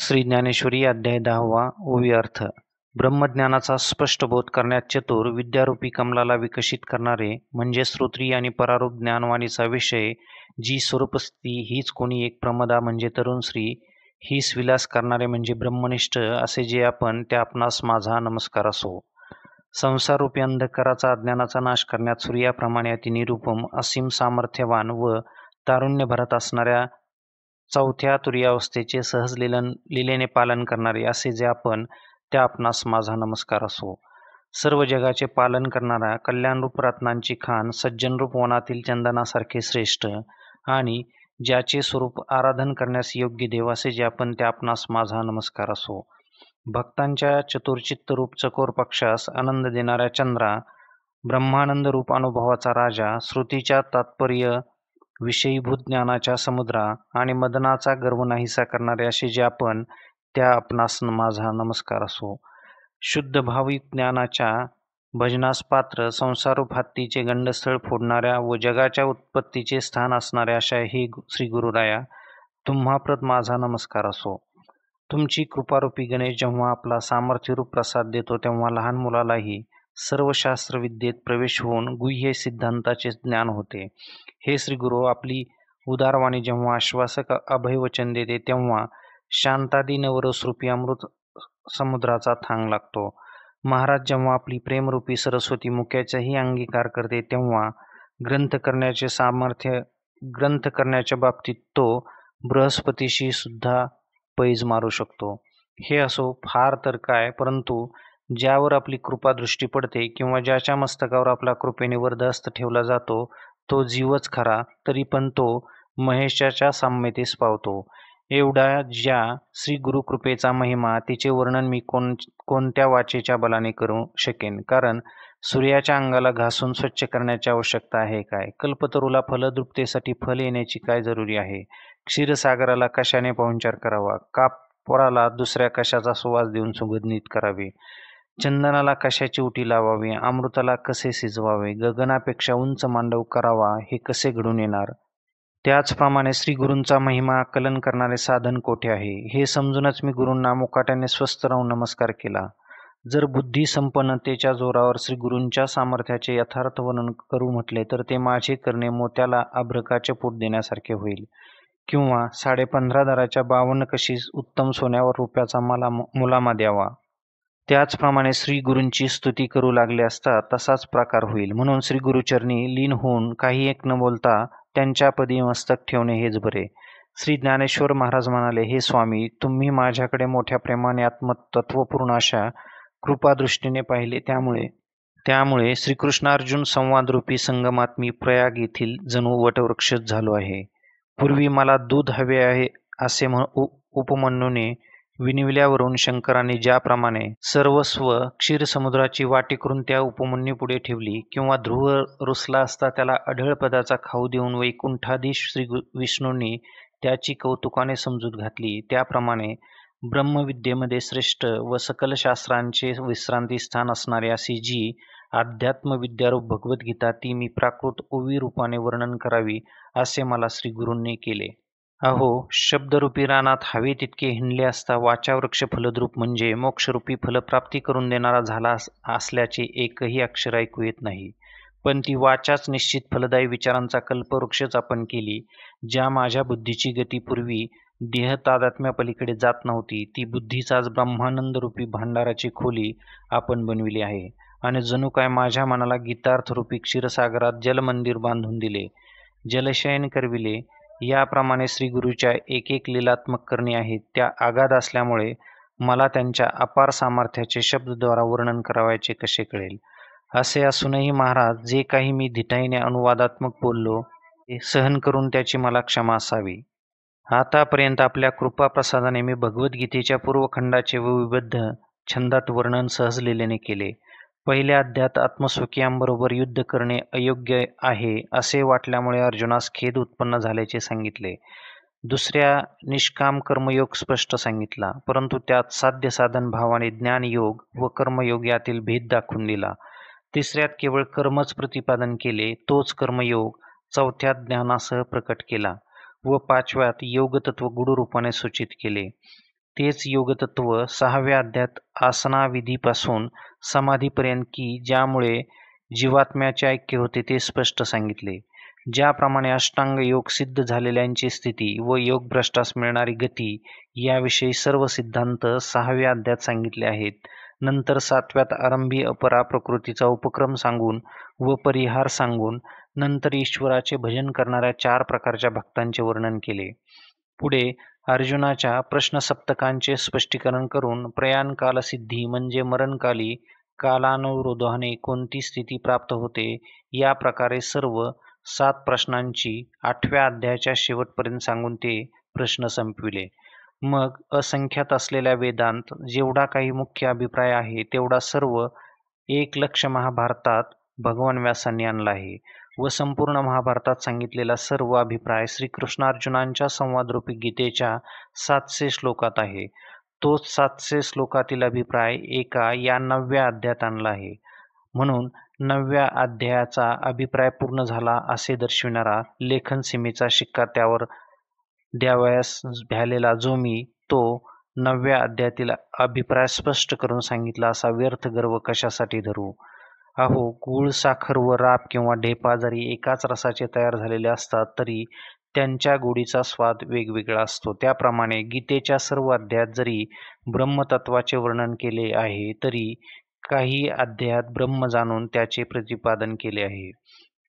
श्री ज्ञानेश्वरी अध्याय 10वा ओवी अर्थ. ब्रह्मज्ञानाचा स्पष्ट बोध करण्यात चतुर, विद्यारूपी कमलाला विकसित करणारे म्हणजे श्रोत्री आणि परारूप ज्ञानवाणीचा विषय जी स्वरूपस्थिती हीच कोणी एक प्रमदा म्हणजे तरुण श्री, हीच विलास करणारे म्हणजे ब्रह्मनिष्ठ असे जे आपण त्या आपणास माझा नमस्कार असो. संसाररूपी अंधकाराचा अज्ञानाचा नाश करण्यात सूर्याप्रमाणे अतिनिरुपम असीम सामर्थ्यवान व तारुण्य भरत असणाऱ्या चौथ्या तुरीयावस्थेचे सहज लीलेने पालन करणारे असे जे आपण त्या आपणास माझा नमस्कार असो. सर्व जगाचे पालन करणारा कल्याणरूप रत्नांची खान सज्जनरूप वनातील चंदनासारखे श्रेष्ठ आणि ज्याचे स्वरूप आराधन करण्यास योग्य देव असे जे आपण त्या आपणास माझा नमस्कार असो. भक्तांच्या चतुर्चित्त रूप चकोर पक्षास आनंद देणाऱ्या चंद्रा, ब्रह्मानंद रूप अनुभवाचा राजा, श्रुतीच्या तात्पर्य विषयीभूत ज्ञानाच्या समुद्रा आणि मदनाचा गर्व नाहीसा करणारे असे जे आपण त्या आपणास माझा नमस्कार असो. शुद्ध भाविक ज्ञानाच्या भजनास पात्र संसारूप हत्तीचे गंडस्थळ फोडणाऱ्या व जगाच्या उत्पत्तीचे स्थान असणाऱ्या अशा हे श्री गुरुराया, तुम्हाप्रत माझा नमस्कार असो. तुमची कृपारूपी गणेश जेव्हा आपला सामर्थ्यरूप प्रसाद देतो तेव्हा लहान मुलालाही सर्व शास्त्रविद्येत प्रवेश होऊन गुह्य सिद्धांताचे ज्ञान होते. हे श्री गुरु, आपली उदारवाणी जेव्हा आश्वासक अभयवचन देते तेव्हा शांतादी नवरसरूपी अमृत समुद्राचा थांग लागतो. महाराज जेव्हा आपली प्रेमरूपी सरस्वती मुक्याचाही अंगीकार करते तेव्हा ग्रंथ करण्याच्या बाबतीत तो बृहस्पतीशी सुद्धा पैज मारू शकतो. हे असो, फार तर काय, परंतु ज्यावर आपली कृपा दृष्टी पडते किंवा ज्याच्या मस्तकावर आपला कृपेने वरदहस्त ठेवला जातो तो जीवच खरा, तरी पण तो महेशाच्या साम्यतेस पावतो. एवढा ज्या श्री गुरुकृपेचा महिमा तिचे वर्णन मी कोणत्या वाचेच्या बलाने करू शकेन, कारण सूर्याच्या अंगाला घासून स्वच्छ करण्याची आवश्यकता आहे काय? कल्पतरूला फलद्रुपतेसाठी फल येण्याची काय जरुरी आहे? क्षीरसागराला कशाने पाहुणचार करावा? कापराला दुसऱ्या कशाचा सुवास देऊन सुगंधित करावे? चंदनाला कशाची उटी लावावी? अमृताला कसे शिजवावे? गगनापेक्षा उंच मांडव करावा हे कसे घडून येणार? त्याचप्रमाणे श्री गुरूंचा महिमा आकलन करणारे साधन कोठे आहे हे समजूनच मी गुरूंना मुकाट्याने स्वस्थ राहून नमस्कार केला. जर बुद्धी संपन्नतेच्या जोरावर श्री गुरूंच्या सामर्थ्याचे यथार्थ वर्णन करू म्हटले तर ते माझे करणे मोत्याला अभ्रकाचे पोट देण्यासारखे होईल, किंवा 15.5 दाराच्या 52 कशी उत्तम सोन्यावर रुपयाचा मुलामा द्यावा. त्याचप्रमाणे श्री गुरूंची स्तुती करू लागले असता तसाच प्रकार होईल. म्हणून श्री गुरुचरणी लीन होऊन काही एक न बोलता त्यांच्या पदी मस्तक ठेवणे हेच बरे. श्री ज्ञानेश्वर महाराज म्हणाले, हे स्वामी, तुम्ही माझ्याकडे मोठ्या प्रेमाने आत्मतत्वपूर्ण अशा कृपादृष्टीने पाहिले, त्यामुळे श्रीकृष्णार्जुन संवादरूपी संगमात मी प्रयाग येथील जणू वटवृक्षच झालो आहे. पूर्वी मला दूध हवे आहे असे उपमन्यूने विनिविल्यावरून शंकराने ज्याप्रमाणे सर्वस्व क्षीरसमुद्राची वाटी करून त्या उपमन्यूपुढे ठेवली, किंवा ध्रुव रुसला असता त्याला अढळ पदाचा खाऊ देऊन वैकुंठाधीश श्री विष्णूंनी त्याची कौतुकाने समजूत घातली, त्याप्रमाणे ब्रह्मविद्येमध्ये श्रेष्ठ व सकल शास्त्रांचे विश्रांती स्थान असणारी अशी जी अध्यात्मविद्यारूप भगवद्गीता ती मी प्राकृत ओवी रूपाने वर्णन करावी असे मला श्री गुरूंनी केले. अहो, शब्दरूपी रानात हवे तितके हिंडले असता वाचावृक्ष फलद्रूप म्हणजे मोक्षरूपी फलप्राप्ती करून देणारा झाला असल्याचे एकही अक्षर ऐकू येत नाही. पण ती वाचाच निश्चित फलदायी विचारांचा कल्पवृक्षच आपण केली. ज्या माझ्या बुद्धीची गती पूर्वी देह तादात्म्यापलीकडे जात नव्हती, ती बुद्धीचाच ब्रह्मानंदरूपी भांडाराची खोली आपण बनविली आहे, आणि जणू काय माझ्या मनाला गीतार्थरूपी क्षीरसागरात जलमंदिर बांधून दिले, जलशयन करविले. याप्रमाणे श्री गुरुच्या एक एक लीलात्मक करणी आहेत त्या आगाध असल्यामुळे मला त्यांच्या अपार सामर्थ्याचे शब्दद्वारा वर्णन करावयाचे कसे कळेल. असे असूनही महाराज, जे काही मी धिटाईने अनुवादात्मक बोललो ते सहन करून त्याची मला क्षमा असावी. आतापर्यंत आपल्या कृपाप्रसादाने मी भगवद्गीतेच्या पूर्वखंडाचे व विबद्ध छंदात वर्णन सहज लीलेने केले. पहिल्या अध्यायात आत्मस्वकीयांबरोबर युद्ध करणे अयोग्य आहे असे वाटल्यामुळे अर्जुनास खेद उत्पन्न झाल्याचे सांगितले. दुसऱ्या निष्काम कर्मयोग स्पष्ट सांगितला, परंतु त्यात साध्य साधन भावाने ज्ञानयोग व कर्मयोग यातील भेद दाखवून दिला. तिसऱ्यात केवळ कर्मच प्रतिपादन केले, तोच कर्मयोग चौथ्यात ज्ञानासह प्रकट केला व पाचव्यात योगतत्व गूढ रूपाने सूचित केले. तेच योगतत्व 6व्या अध्यायात आसनाविधीपासून समाधीपर्यंत की ज्यामुळे जीवात्म्याचे ऐक्य होते ते स्पष्ट सांगितले. ज्याप्रमाणे अष्टांग योग सिद्ध झालेल्यांची स्थिती व योगभ्रष्टास मिळणारी गती याविषयी सर्व सिद्धांत 6व्या अध्यायात सांगितले आहेत. नंतर 7व्यात आरंभी अपरा प्रकृतीचा उपक्रम सांगून व परिहार सांगून नंतर ईश्वराचे भजन करणाऱ्या 4 प्रकारच्या भक्तांचे वर्णन केले. पुढे अर्जुनाच्या प्रश्नसप्तकांचे स्पष्टीकरण करून प्रयाणकालसिद्धी म्हणजे मरणकाली कालानुरोधाने कोणती स्थिती प्राप्त होते या प्रकारे सर्व 7 प्रश्नांची 8व्या अध्यायाच्या शेवटपर्यंत सांगून ते प्रश्न संपविले. मग असंख्यात असलेल्या वेदांत जेवढा काही मुख्य अभिप्राय आहे तेवढा सर्व 1,00,000 महाभारतात भगवान व्यासांनी आणला आहे व संपूर्ण महाभारतात सांगितलेला सर्व अभिप्राय श्रीकृष्णार्जुनांच्या संवादरूपी गीतेच्या 700 श्लोकात आहे. तोच 700 श्लोकातील अभिप्राय एका या 9व्या अध्यायात आणला आहे. म्हणून 9व्या अध्यायाचा अभिप्राय पूर्ण झाला असे दर्शविणारा लेखन सीमेचा शिक्का त्यावर द्यावयास भ्यालेला जो मी तो 9व्या अध्यायातील अभिप्राय स्पष्ट करून सांगितला असा व्यर्थ गर्व कशासाठी धरू? अहो, गूळ, साखर व राब किंवा ढेपा जरी एकाच रसाचे तयार झालेले असतात तरी त्यांच्या गोडीचा स्वाद वेगवेगळा असतो. त्याप्रमाणे गीतेच्या सर्व अध्यायात जरी ब्रह्मतत्वाचे वर्णन केले आहे तरी काही अध्यायात ब्रह्म जाणून त्याचे प्रतिपादन केले आहे.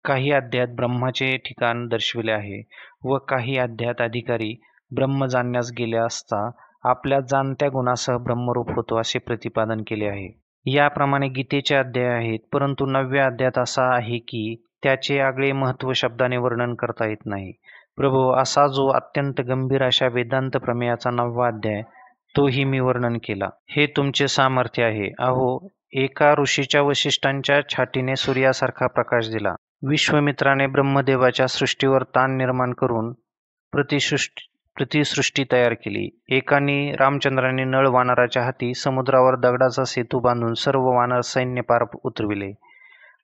काही अध्यायात ब्रह्माचे ठिकाण दर्शविले आहे व काही अध्यायात अधिकारी ब्रह्म जाणण्यास गेले असता आपल्या जाणत्या गुणासह ब्रह्मरूप होतो असे प्रतिपादन केले आहे. याप्रमाणे गीतेचे अध्याय आहेत, परंतु 9व्या अध्यायात असा आहे की त्याचे आगळे महत्त्व शब्दाने वर्णन करता येत नाही. प्रभो, असा जो अत्यंत गंभीर अशा वेदांत प्रमेयाचा 9वा अध्याय तोही मी वर्णन केला. हे तुमचे सामर्थ्य आहे. अहो, एका ऋषीच्या वशिष्ठांच्या छातीने सूर्यासारखा प्रकाश दिला. विश्वामित्राने ब्रह्मदेवाच्या सृष्टीवर ताण निर्माण करून प्रतिसृष्टी तयार केली. एकाने रामचंद्राने नळ वानराच्या हाती समुद्रावर दगडाचा सेतू बांधून सर्व वानर सैन्य पार उतरविले.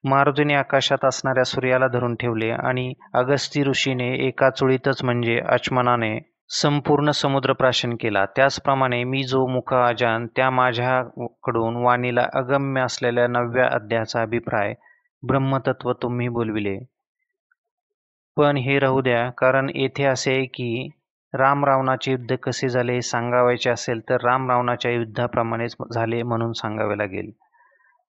मारुतीने आकाशात असणाऱ्या सूर्याला धरून ठेवले आणि अगस्ती ऋषीने एका चुळीतच म्हणजे आचमनाने संपूर्ण समुद्र प्राशन केला. त्याचप्रमाणे मी जो मुख अजान त्या माझ्याकडून वाणीला अगम्य असलेल्या 9व्या अध्यायाचा अभिप्राय ब्रह्मतत्व तुम्ही बोलविले. पण हे राहू द्या, कारण येथे असे आहे की राम रावणाचे युद्ध कसे झाले हे सांगावायचे असेल तर राम रावणाच्या युद्धाप्रमाणेच झाले म्हणून सांगावे लागेल.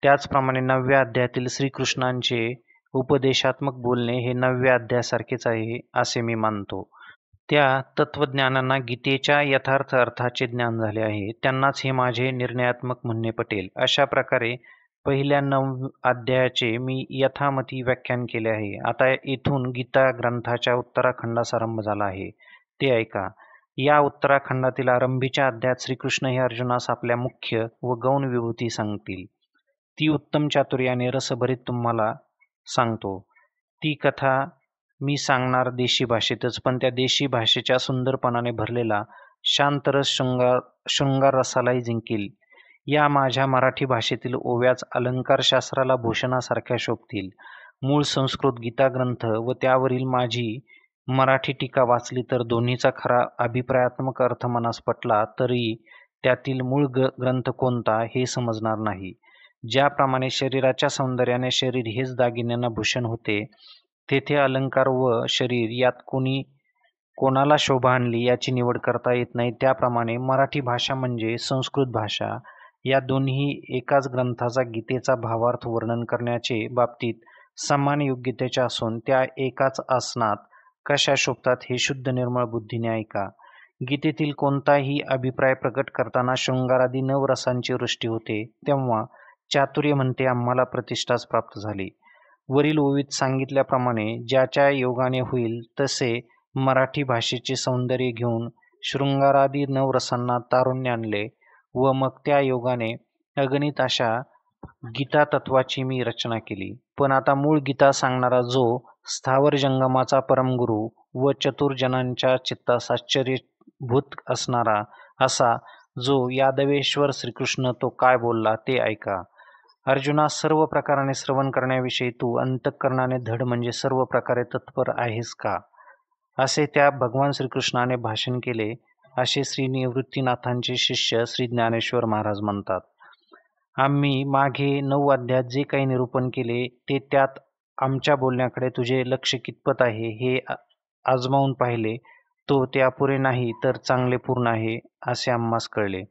त्याचप्रमाणे 9व्या अध्यायातील श्रीकृष्णांचे उपदेशात्मक बोलणे हे 9व्या अध्यायासारखेच आहे असे मी मानतो. त्या तत्वज्ञानांना गीतेच्या यथार्थ अर्थाचे ज्ञान झाले आहे. त्यांनाच हे माझे निर्णयात्मक म्हणणे पटेल. अशा प्रकारे पहिल्या 9 अध्यायाचे मी यथामती व्याख्यान केले आहे. आता इथून गीता ग्रंथाच्या उत्तराखंडास आरंभ झाला आहे, ते ऐका. या उत्तराखंडातील आरंभीच्या अध्यायात श्रीकृष्ण हे अर्जुनास आपल्या मुख्य व गौण विभूती सांगतील. ती उत्तम चातुर्याने रसभरीत तुम्हाला सांगतो. ती कथा मी सांगणार देशी भाषेतच, पण त्या देशी भाषेच्या सुंदरपणाने भरलेला शांतरस शृंगार रसालाही जिंकेल. या माझ्या मराठी भाषेतील ओव्याच अलंकारशास्त्राला भूषणासारख्या शोभतील. मूळ संस्कृत गीता ग्रंथ व त्यावरील माझी मराठी टीका वाचली तर दोन्हीचा खरा अभिप्रायात्मक अर्थ मनास पटला तरी त्यातील मूळ ग्रंथ कोणता हे समजणार नाही. ज्याप्रमाणे शरीराच्या सौंदर्याने शरीर हेच दागिन्यांना भूषण होते, तेथे अलंकार व शरीर यात कोणाला शोभा आणली याची निवड करता येत नाही. त्याप्रमाणे मराठी भाषा म्हणजे संस्कृत भाषा या दोन्ही एकाच ग्रंथाचा गीतेचा भावार्थ वर्णन करण्याचे बाबतीत समान योग्यतेच्या असून त्या एकाच आसनात कशा शोभतात हे शुद्ध निर्मळ बुद्धीने ऐका. गीतेतील कोणताही अभिप्राय प्रकट करताना शृंगारादी 9 रसांची वृष्टी होते, तेव्हा चातुर्य म्हणते आम्हाला प्रतिष्ठाच प्राप्त झाली. वरील ओवीत सांगितल्याप्रमाणे ज्याच्या योगाने होईल तसे मराठी भाषेचे सौंदर्य घेऊन शृंगारादी 9 रसांना तारुण्य आणले व मग त्या योगाने अगणित अशा गीता तत्वाची मी रचना केली. पण आता मूळ गीता सांगणारा जो स्थावर जंगमाचा परमगुरू व चतुर्जनांच्या चित्तास आश्चर्यभूत असणारा असा जो यादवेश्वर श्रीकृष्ण तो काय बोलला ते ऐका. अर्जुना, सर्व प्रकाराने श्रवण करण्याविषयी तू अंतःकरणाने धड म्हणजे सर्व प्रकारे तत्पर आहेस का? असे त्या भगवान श्रीकृष्णाने भाषण केले. असे श्री निवृत्तीनाथांचे शिष्य श्री ज्ञानेश्वर महाराज म्हणतात. आम्ही मागे 9 अध्यायात जे काही निरूपण केले ते त्यात आमच्या बोलण्याकडे तुझे लक्ष कितपत आहे हे आजमावून पाहिले. ते अपुरे नाही तर चांगले पूर्ण आहे असे आम्हास कळले.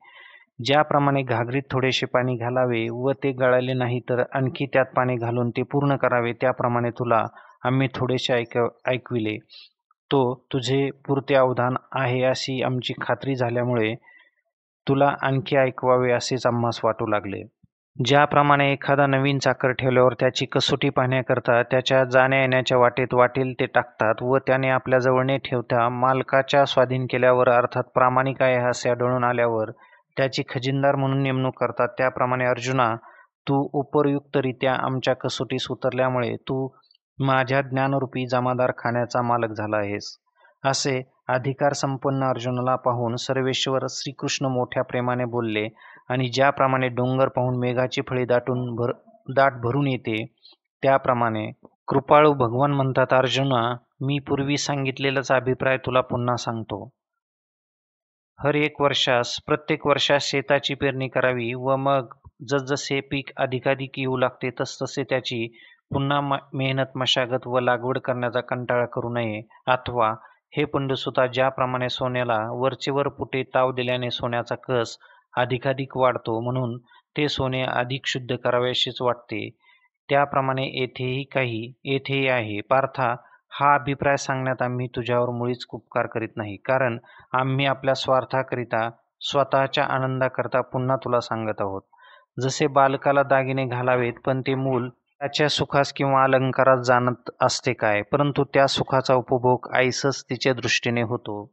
ज्याप्रमाणे घागरीत थोडेसे पाणी घालावे व ते गळाले नाही तर आणखी त्यात पाणी घालून ते पूर्ण करावे, त्याप्रमाणे तुला आम्ही थोडेसे ऐकविले. तुझे पुरते अवधान आहे अशी आमची खात्री झाल्यामुळे तुला आणखी ऐकवावे असेच आम्हास वाटू लागले. ज्याप्रमाणे एखादा नवीन चाकर ठेवल्यावर त्याची कसोटी पाहण्याकरता त्याच्या जाण्या येण्याच्या वाटेत वाटेल ते टाकतात व त्याने आपल्याजवळ न ठेवता मालकाच्या स्वाधीन केल्यावर, अर्थात प्रामाणिक आहे असे आढळून आल्यावर त्याची खजिनदार म्हणून नेमणूक करतात, त्याप्रमाणे अर्जुना, तू उपयुक्तरित्या आमच्या कसोटीस उतरल्यामुळे तू माझ्या ज्ञानरूपी जमादार खाण्याचा मालक झाला आहेस. असे अधिकार संपन्न अर्जुनाला पाहून सर्वेश्वर श्रीकृष्ण मोठ्या प्रेमाने बोलले आणि ज्याप्रमाणे डोंगर पाहून मेघाची फळी दाट भरून येते त्याप्रमाणे कृपाळू भगवान म्हणतात, अर्जुना, मी पूर्वी सांगितलेलाच अभिप्राय तुला पुन्हा सांगतो. प्रत्येक वर्षास शेताची पेरणी करावी व मग जसजसे पीक अधिकाधिक येऊ लागते तसतसे त्याची पुन्हा मेहनत, मशागत व लागवड करण्याचा कंटाळा करू नये. अथवा हे पंडुसुता, ज्याप्रमाणे सोन्याला वरचेवर पुटे ताव दिल्याने सोन्याचा कस अधिकाधिक वाढतो म्हणून ते सोने अधिक शुद्ध करावेशीच वाटते, त्याप्रमाणे येथेही आहे. पार्था, हा अभिप्राय सांगण्यात आम्ही तुझ्यावर मुळीच उपकार करीत नाही, कारण आम्ही आपल्या स्वार्थाकरिता, स्वतःच्या आनंदाकरता पुन्हा तुला सांगत आहोत. जसे बालकाला दागिने घालावेत पण ते मूल त्याच्या सुखास किंवा अलंकारात जाणत असते काय, परंतु त्या सुखाचा उपभोग आईसच तिच्या दृष्टीने होतो.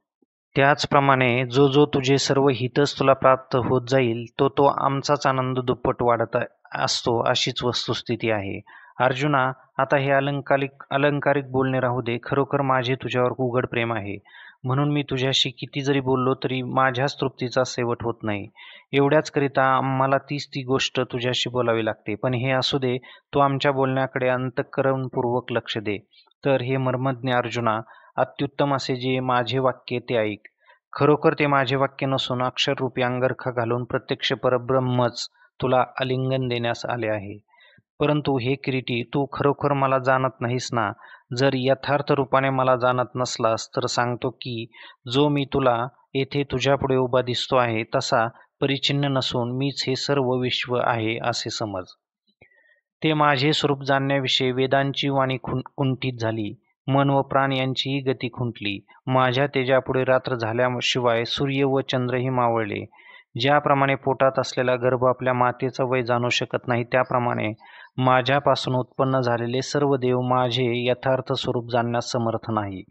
त्याचप्रमाणे जो तुझे सर्व हितच तुला प्राप्त होत जाईल तो आमचाच आनंद दुप्पट वाढत असतो, अशीच वस्तुस्थिती आहे. अर्जुना, आता हे अलंकारिक बोलणे राहू दे. खरोखर माझे तुझ्यावर उघड प्रेम आहे, म्हणून मी तुझ्याशी किती जरी बोललो तरी माझ्याच तृप्तीचा शेवट होत नाही. एवढ्याच करिता आम्हाला ती गोष्ट तुझ्याशी बोलावी लागते. पण हे असू दे, तू आमच्या बोलण्याकडे अंतःकरणपूर्वक लक्ष दे. तर हे मर्मज्ञ अर्जुना, अत्युत्तम असे जे माझे वाक्य ते ऐक. खरोखर ते माझे वाक्य नसून अक्षररूपी अंगरखा घालून प्रत्यक्ष परब्रह्मच तुला आलिंगन देण्यास आले आहे. परंतु हे किरीटी, तू खरोखर मला जाणत नाहीस ना? जर यथार्थ रूपाने मला जाणत नसलास तर सांगतो की जो मी तुला येथे तुझ्यापुढे उभा दिसतो आहे तसा परिच्छिन्न नसून मीच हे सर्व विश्व आहे असे समज. ते माझे स्वरूप जाणण्याविषयी वेदांची वाणी कुंठित झाली, मन व प्राण यांचीही गती खुंटली. माझ्या तेजापुढे रात्र झाल्याशिवाय सूर्य व चंद्रही मावळले. ज्याप्रमाणे पोटात असलेला गर्भ आपल्या मातेचं वय जाणू शकत नाही, त्याप्रमाणे माझ्यापासून उत्पन्न झालेले सर्व देव माझे यथार्थ स्वरूप जाणण्यास समर्थ नाही.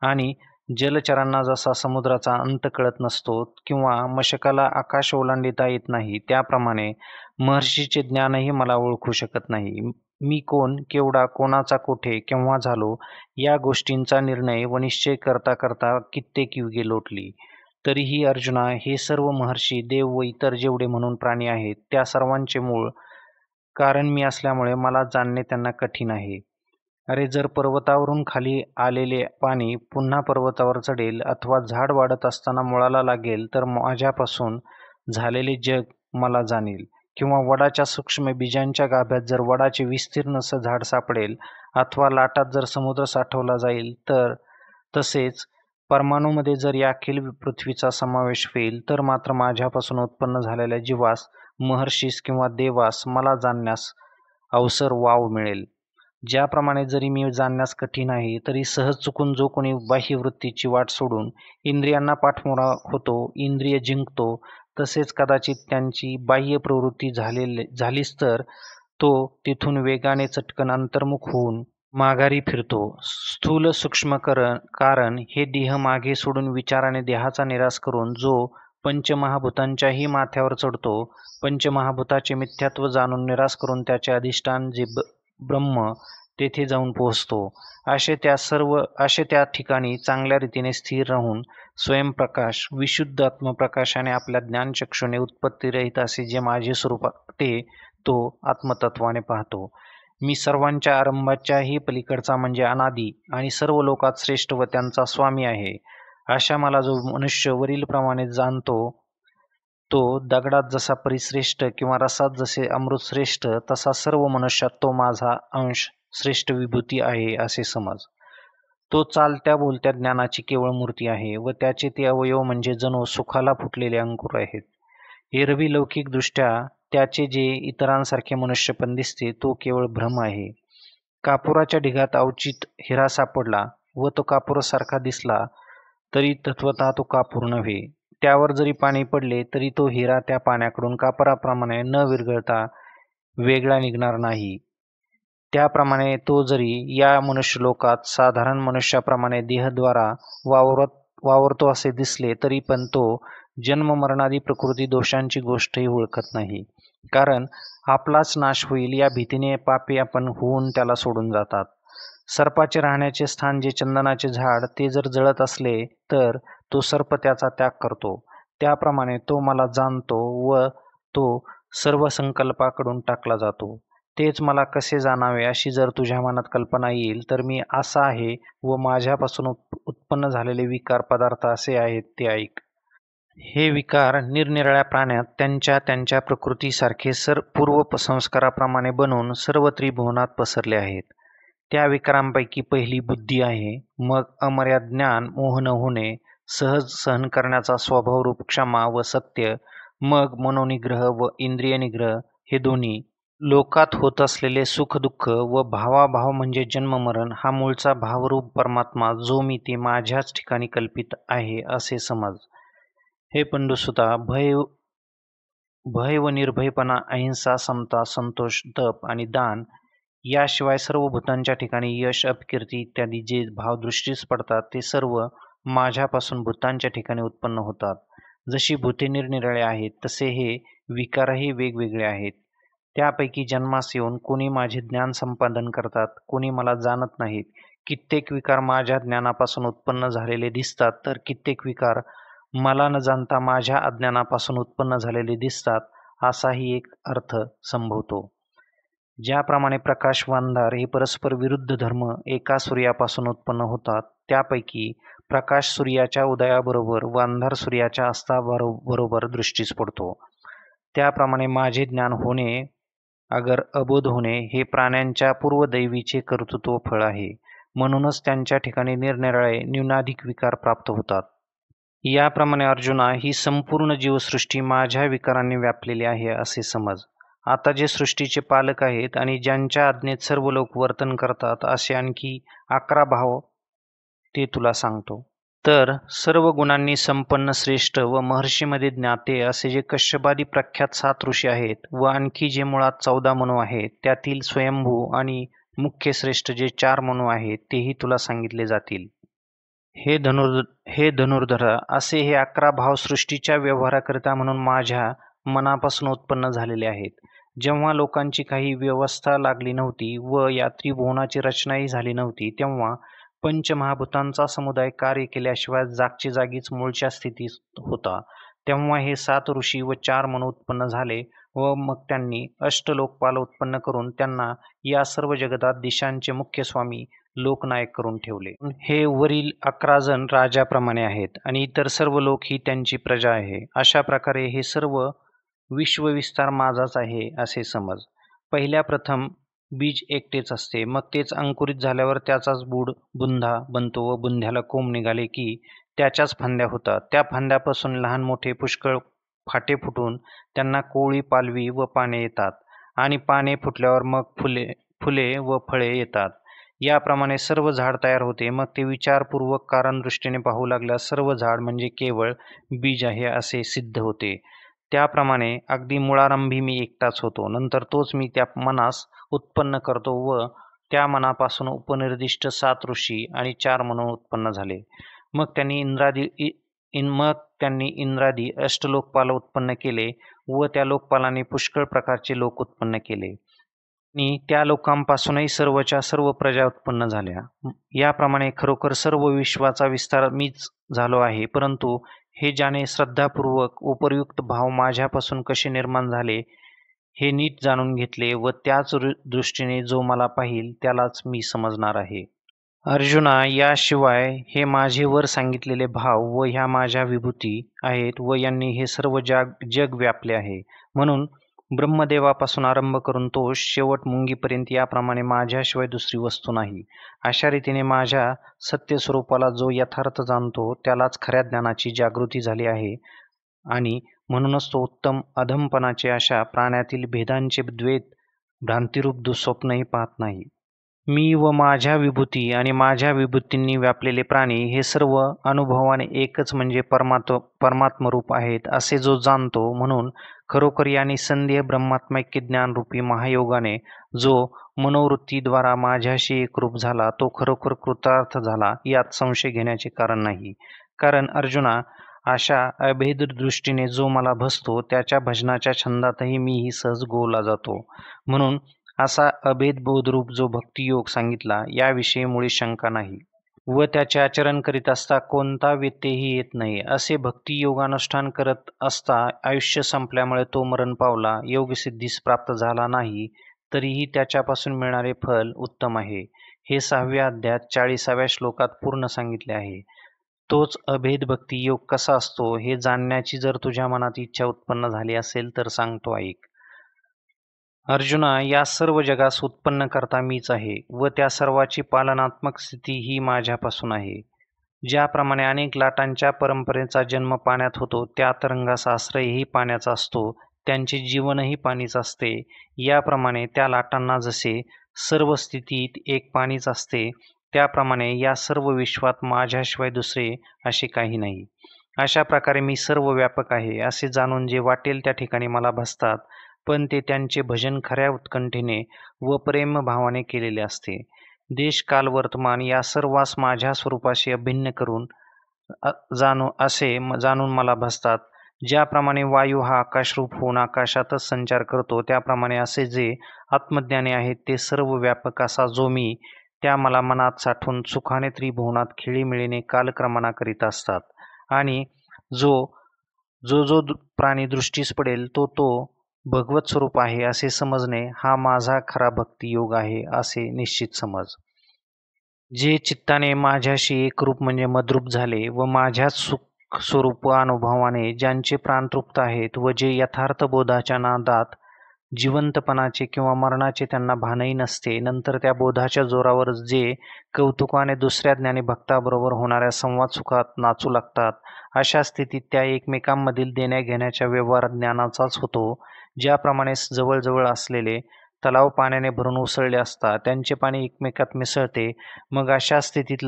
आणि जलचरांना जसा समुद्राचा अंत कळत नसतो किंवा मशकाला आकाश ओलांडता येत नाही, त्याप्रमाणे महर्षीचे ज्ञानही मला ओळखू शकत नाही. मी कोण, केवढा, कोणाचा, कोठे, केव्हा झालो या गोष्टींचा निर्णय व निश्चय करता करता कित्येक युगे लोटली. तरीही अर्जुना, हे सर्व महर्षी, देव व इतर जेवढे म्हणून प्राणी आहेत त्या सर्वांचे मूळ कारण मी असल्यामुळे मला जाणणे त्यांना कठीण आहे. अरे, जर पर्वतावरून खाली आलेले पाणी पुन्हा पर्वतावर चढेल अथवा झाड वाढत असताना मुळाला लागेल तर माझ्यापासून झालेले जग मला जाणेल. किंवा वडाच्या सूक्ष्म बीजांच्या गाभ्यात जर वडाचे विस्तीर्ण झाड सापडेल अथवा लाटात जर समुद्र साठवला जाईल तर तसेच परमाणूमध्ये जर या अखिल पृथ्वीचा समावेश होईल तर मात्र माझ्यापासून उत्पन्न झालेल्या जीवास, महर्षीस किंवा देवास मला जाणण्यास अवसर वाव मिळेल. ज्याप्रमाणे जरी मी जाणण्यास कठीण आहे तरी सहज चुकून जो कोणी बाह्यवृत्तीची वाट सोडून इंद्रियांना पाठमोरा होतो, इंद्रिय जिंकतो, तसेच कदाचित त्यांची बाह्य प्रवृत्ती झालीच तर तो तिथून वेगाने चटकन अंतर्मुख होऊन माघारी फिरतो. स्थूल सूक्ष्म कारण हे देह मागे सोडून विचाराने देहाचा निराश करून जो पंचमहाभूतांच्याही माथ्यावर चढतो, पंचमहाभूताचे मिथ्यात्व जाणून निराश करून त्याचे अधिष्ठान जे ब्रह्म तेथे जाऊन पोहोचतो. असे त्या ठिकाणी चांगल्या रीतीने स्थिर राहून स्वयंप्रकाश, विशुद्ध आत्मप्रकाशाने आपल्या ज्ञानचक्षुने उत्पत्तीरहित असे जे माझे स्वरूप तो आत्मतत्वाने पाहतो. मी सर्वांच्या आरंभाच्याही पलीकडचा म्हणजे अनादी आणि सर्व लोकात श्रेष्ठ व त्यांचा स्वामी आहे. अशा मला जो मनुष्य वरीलप्रमाणे जाणतो, तो दगडात जसा परिश्रेष्ठ किंवा रसात जसे अमृत श्रेष्ठ, तसा सर्व मनुष्यात तो माझा अंश श्रेष्ठ विभूती आहे असे समज. तो चालत्या बोलत्या ज्ञानाची केवळ मूर्ती आहे व त्याचे ते अवयव म्हणजे जणू सुखाला फुटलेले अंकुर आहेत. एरवी लौकिकदृष्ट्या त्याचे जे इतरांसारखे मनुष्यपण दिसते तो केवळ भ्रम आहे. कापुराच्या ढिगात अवचित हिरा सापडला व तो कापुरासारखा दिसला तरी तत्वतः तो कापूर नव्हे. त्यावर जरी पाणी पडले तरी तो हिरा त्या पाण्याकडून कापराप्रमाणे न विरघळता वेगळा निघणार नाही. त्याप्रमाणे तो जरी या मनुष्यलोकात साधारण मनुष्याप्रमाणे देहद्वारा वावरतो असे दिसले तरी पण तो जन्ममरणादी प्रकृती दोषांची गोष्टही ओळखत नाही. कारण आपलाच नाश होईल या भीतीने पापी आपण होऊन त्याला सोडून जातात. सर्पाचे राहण्याचे स्थान जे चंदनाचे झाड ते जर जळत असले तर तो सर्प त्याचा त्याग करतो. त्याप्रमाणे तो मला जाणतो व तो सर्व संकल्पाकडून टाकला जातो. तेच मला कसे जाणावे अशी जर तुझ्या मनात कल्पना येईल तर मी असा आहे व माझ्यापासून उत्पन्न झालेले विकार पदार्थ असे आहेत ते ऐक. हे विकार निरनिराळ्या प्राण्यात त्यांच्या त्यांच्या प्रकृतीसारखे पूर्व संस्काराप्रमाणे बनून सर्व त्रिभुवनात पसरले आहेत. त्या विकारांपैकी पहिली बुद्धी आहे, मग अमर्याद ज्ञान, मोह न होणे, सहज सहन करण्याचा स्वभावरूप क्षमा व सत्य, मग मनोनिग्रह व इंद्रिय निग्रह हे दोन्ही. लोकात होत असलेले सुख दुःख व भावाभाव म्हणजे जन्ममरण हा मूळचा भावरूप परमात्मा जो मी ते माझ्याच ठिकाणी कल्पित आहे असे समज. हे पंडुसुता, भय व निर्भयपणा, अहिंसा, समता, संतोष, तप आणि दान याशिवाय सर्व भूतांच्या ठिकाणी यश, अपकीर्ती इत्यादी जे भाव दृष्टीस पडतात ते सर्व माझ्यापासून भूतांच्या ठिकाणी उत्पन्न होतात. जशी भूते निरनिराळे आहेत तसे हे विकारही वेगवेगळे आहेत. त्यापैकी जन्मास येऊन कोणी माझे ज्ञान संपादन करतात, कोणी मला जाणत नाहीत. कित्येक विकार माझ्या ज्ञानापासून उत्पन्न झालेले दिसतात तर कित्येक विकार मला न जाणता माझ्या अज्ञानापासून उत्पन्न झालेले दिसतात. असाही एक अर्थ संभवतो. ज्याप्रमाणे प्रकाश व अंधार हे परस्पर विरुद्ध धर्म एका सूर्यापासून उत्पन्न होतात, त्यापैकी प्रकाश सूर्याच्या उदयाबरोबर व अंधार सूर्याच्या अस्ताबरोबर दृष्टीस पडतो. त्याप्रमाणे माझे ज्ञान होणे अगर अबोध होणे हे प्राण्यांच्या पूर्वदैवीचे कर्तृत्व फळ आहे. म्हणूनच त्यांच्या ठिकाणी निरनिराळे न्यूनाधिक विकार प्राप्त होतात. याप्रमाणे अर्जुना, ही संपूर्ण जीवसृष्टी माझ्या विकारांनी व्यापलेली आहे असे समज. आता जे सृष्टीचे पालक आहेत आणि ज्यांच्या आज्ञेत सर्व लोक वर्तन करतात असे आणखी 11 भाव ते तुला सांगतो. तर सर्व गुणांनी संपन्न श्रेष्ठ व महर्षीमध्ये ज्ञाते असे जे कश्यपादी प्रख्यात 7 ऋषी आहेत व आणखी जे मुळात 14 मनु आहेत त्यातील स्वयंभू आणि मुख्य श्रेष्ठ जे 4 मनु आहेत तेही तुला सांगितले जातील. हे धनुर्धरा, असे हे 11 भाव सृष्टीच्या व्यवहाराकरिता म्हणून माझ्या मनापासून उत्पन्न झालेले आहेत. जेव्हा लोकांची काही व्यवस्था लागली नव्हती व या त्रिभुवनाची रचनाही झाली नव्हती तेव्हा पंचमहाभूतांचा समुदाय कार्य केल्याशिवाय जागची जागीच मूळच्या स्थितीत होता. तेव्हा हे 7 ऋषी व 4 मनु उत्पन्न झाले व मग त्यांनी अष्टलोकपाल उत्पन्न करून त्यांना या सर्व जगतात दिशांचे मुख्य स्वामी लोकनायक करून ठेवले. हे वरील 11 जण राजाप्रमाणे आहेत आणि इतर सर्व लोक ही त्यांची प्रजा आहे. अशा प्रकारे हे सर्व विश्वविस्तार माझाच आहे असे समज. पहिल्या प्रथम बीज एकटेच असते, मग तेच अंकुरित झाल्यावर त्याचाच बुंधा बनतो व बुंध्याला कोंब निघाले की त्याच्याच फांद्या होतात. त्या फांद्यापासून लहान मोठे पुष्कळ फाटे फुटून त्यांना कोवळी, पालवी व पाने येतात आणि पाने फुटल्यावर मग फुले व फळे येतात. याप्रमाणे सर्व झाड तयार होते. मग ते विचारपूर्वक कारण दृष्टीने पाहू लागल्यास सर्व झाड म्हणजे केवळ बीज आहे असे सिद्ध होते. त्याप्रमाणे अगदी मुळारंभी मी एकटाच होतो. नंतर तोच मी त्या मनास उत्पन्न करतो व त्या मनापासून उपनिर्दिष्ट 7 ऋषी आणि 4 मनु उत्पन्न झाले. मग त्यांनी इंद्रादी अष्टलोकपाल उत्पन्न केले व त्या लोकपालांनी पुष्कळ प्रकारचे लोक उत्पन्न केले आणि त्या लोकांपासूनही सर्वच्या सर्व प्रजा उत्पन्न झाल्या. याप्रमाणे खरोखर सर्व विश्वाचा विस्तार मीच झालो आहे. परंतु हे ज्याने श्रद्धापूर्वक उपयुक्त भाव माझ्यापासून कसे निर्माण झाले हे नीट जाणून घेतले व त्याच दृष्टीने जो मला पाहील त्यालाच मी समजणार आहे. अर्जुना, याशिवाय हे माझे वर सांगितलेले भाव व ह्या माझ्या विभूती आहेत व यांनी हे सर्व जग व्यापले आहे. म्हणून ब्रह्मदेवापासून आरंभ करून तो शेवट मुंगीपर्यंत याप्रमाणे माझ्याशिवाय दुसरी वस्तू नाही. अशा रीतीने माझ्या सत्य स्वरूपाला जो यथार्थ जाणतो त्यालाच खऱ्या ज्ञानाची जागृती झाली आहे आणि म्हणूनच तो उत्तम अधमपणाचे अशा प्राण्यातील भेदांचे द्वैत भ्रांतिरूप दुःस्वप्नही पाहत नाही. मी व माझ्या विभूती आणि माझ्या विभूतींनी व्यापलेले प्राणी हे सर्व अनुभवाने एकच म्हणजे परमात्मरूप आहेत असे जो जाणतो, म्हणून खरोखर या निसंदेह ब्रह्मात्मैक्य ज्ञानरूपी महायोगाने जो मनोवृत्तीद्वारा माझ्याशी एकरूप झाला तो खरोखर कृतार्थ झाला यात संशय घेण्याचे कारण नाही. कारण अर्जुना, अशा अभेद दृष्टीने जो मला भजतो त्याच्या भजनाच्या छंदातही मीही सहज गोवला जातो. म्हणून असा अभेद बोधरूप जो भक्तियोग सांगितला याविषयी मुळी शंका नाही व त्याचे आचरण करीत असता कोणता व्यत्ययही येत नाही. असे भक्तियोगानुष्ठान करत असता आयुष्य संपल्यामुळे तो मरण पावला, योगसिद्धीस प्राप्त झाला नाही, तरीही त्याच्यापासून मिळणारे फल उत्तम आहे. हे 6व्या अध्यायात 40व्या श्लोकात पूर्ण सांगितले आहे. तोच अभेद भक्तियोग कसा असतो हे जाणण्याची जर तुझ्या मनात इच्छा उत्पन्न झाली असेल तर सांगतो, ऐक. अर्जुना, या सर्व जगास उत्पन्न करता मीच आहे व त्या सर्वाची पालनात्मक स्थिती ही माझ्यापासून आहे. ज्याप्रमाणे अनेक लाटांच्या परंपरेचा जन्म पाण्यात होतो, त्या तरंगाचा आश्रयही पाण्याचा असतो, त्यांचे जीवनही पाणीच असते. याप्रमाणे त्या लाटांना जसे सर्व स्थितीत एक पाणीच असते, त्याप्रमाणे या सर्व विश्वात माझ्याशिवाय दुसरे असे काही नाही. अशा प्रकारे मी सर्व व्यापक आहे असे जाणून जे वाटेल त्या ठिकाणी मला भजतात, पण ते त्यांचे भजन खऱ्या उत्कंठेने व प्रेमभावाने केलेले असते. देश काल वर्तमान या सर्वांस माझ्या स्वरूपाशी अभिन्न करून जाणून मला भजतात. ज्याप्रमाणे वायू हा आकाशरूप होऊन आकाशातच संचार करतो, त्याप्रमाणे असे जे आत्मज्ञानी आहेत ते सर्व व्यापक असा जो मी, त्या मला मनात साठवून सुखाने त्रिभुवनात खेळीमेळीने कालक्रमणा करीत असतात. आणि जो जो जो प्राणी दृष्टीस पडेल तो तो भगवत स्वरूप आहे असे समजणे हा माझा खरा भक्तियोग आहे असे निश्चित समज. जे चित्ताने माझ्याशी एकरूप म्हणजे मद्रूप झाले व माझ्याच सुख स्वरूप अनुभवाने ज्यांचे प्राण तृप्त आहेत व जे यथार्थ बोधाच्या नादात जिवंतपणाचे किंवा मरणाचे त्यांना भानही नसते, नंतर त्या बोधाच्या जोरावर जे कौतुकाने दुसऱ्या ज्ञानी भक्ताबरोबर होणाऱ्या संवाद सुखात नाचू लागतात, अशा स्थितीत त्या एकमेकांमधील देण्या घेण्याच्या व्यवहार ज्ञानाचाच होतो. ज्याप्रमाणे जवळजवळ असलेले तलाव पाण्याने भरून उसळले असता त्यांचे पाणी एकमेकात मिसळते, मग अशा स्थितीत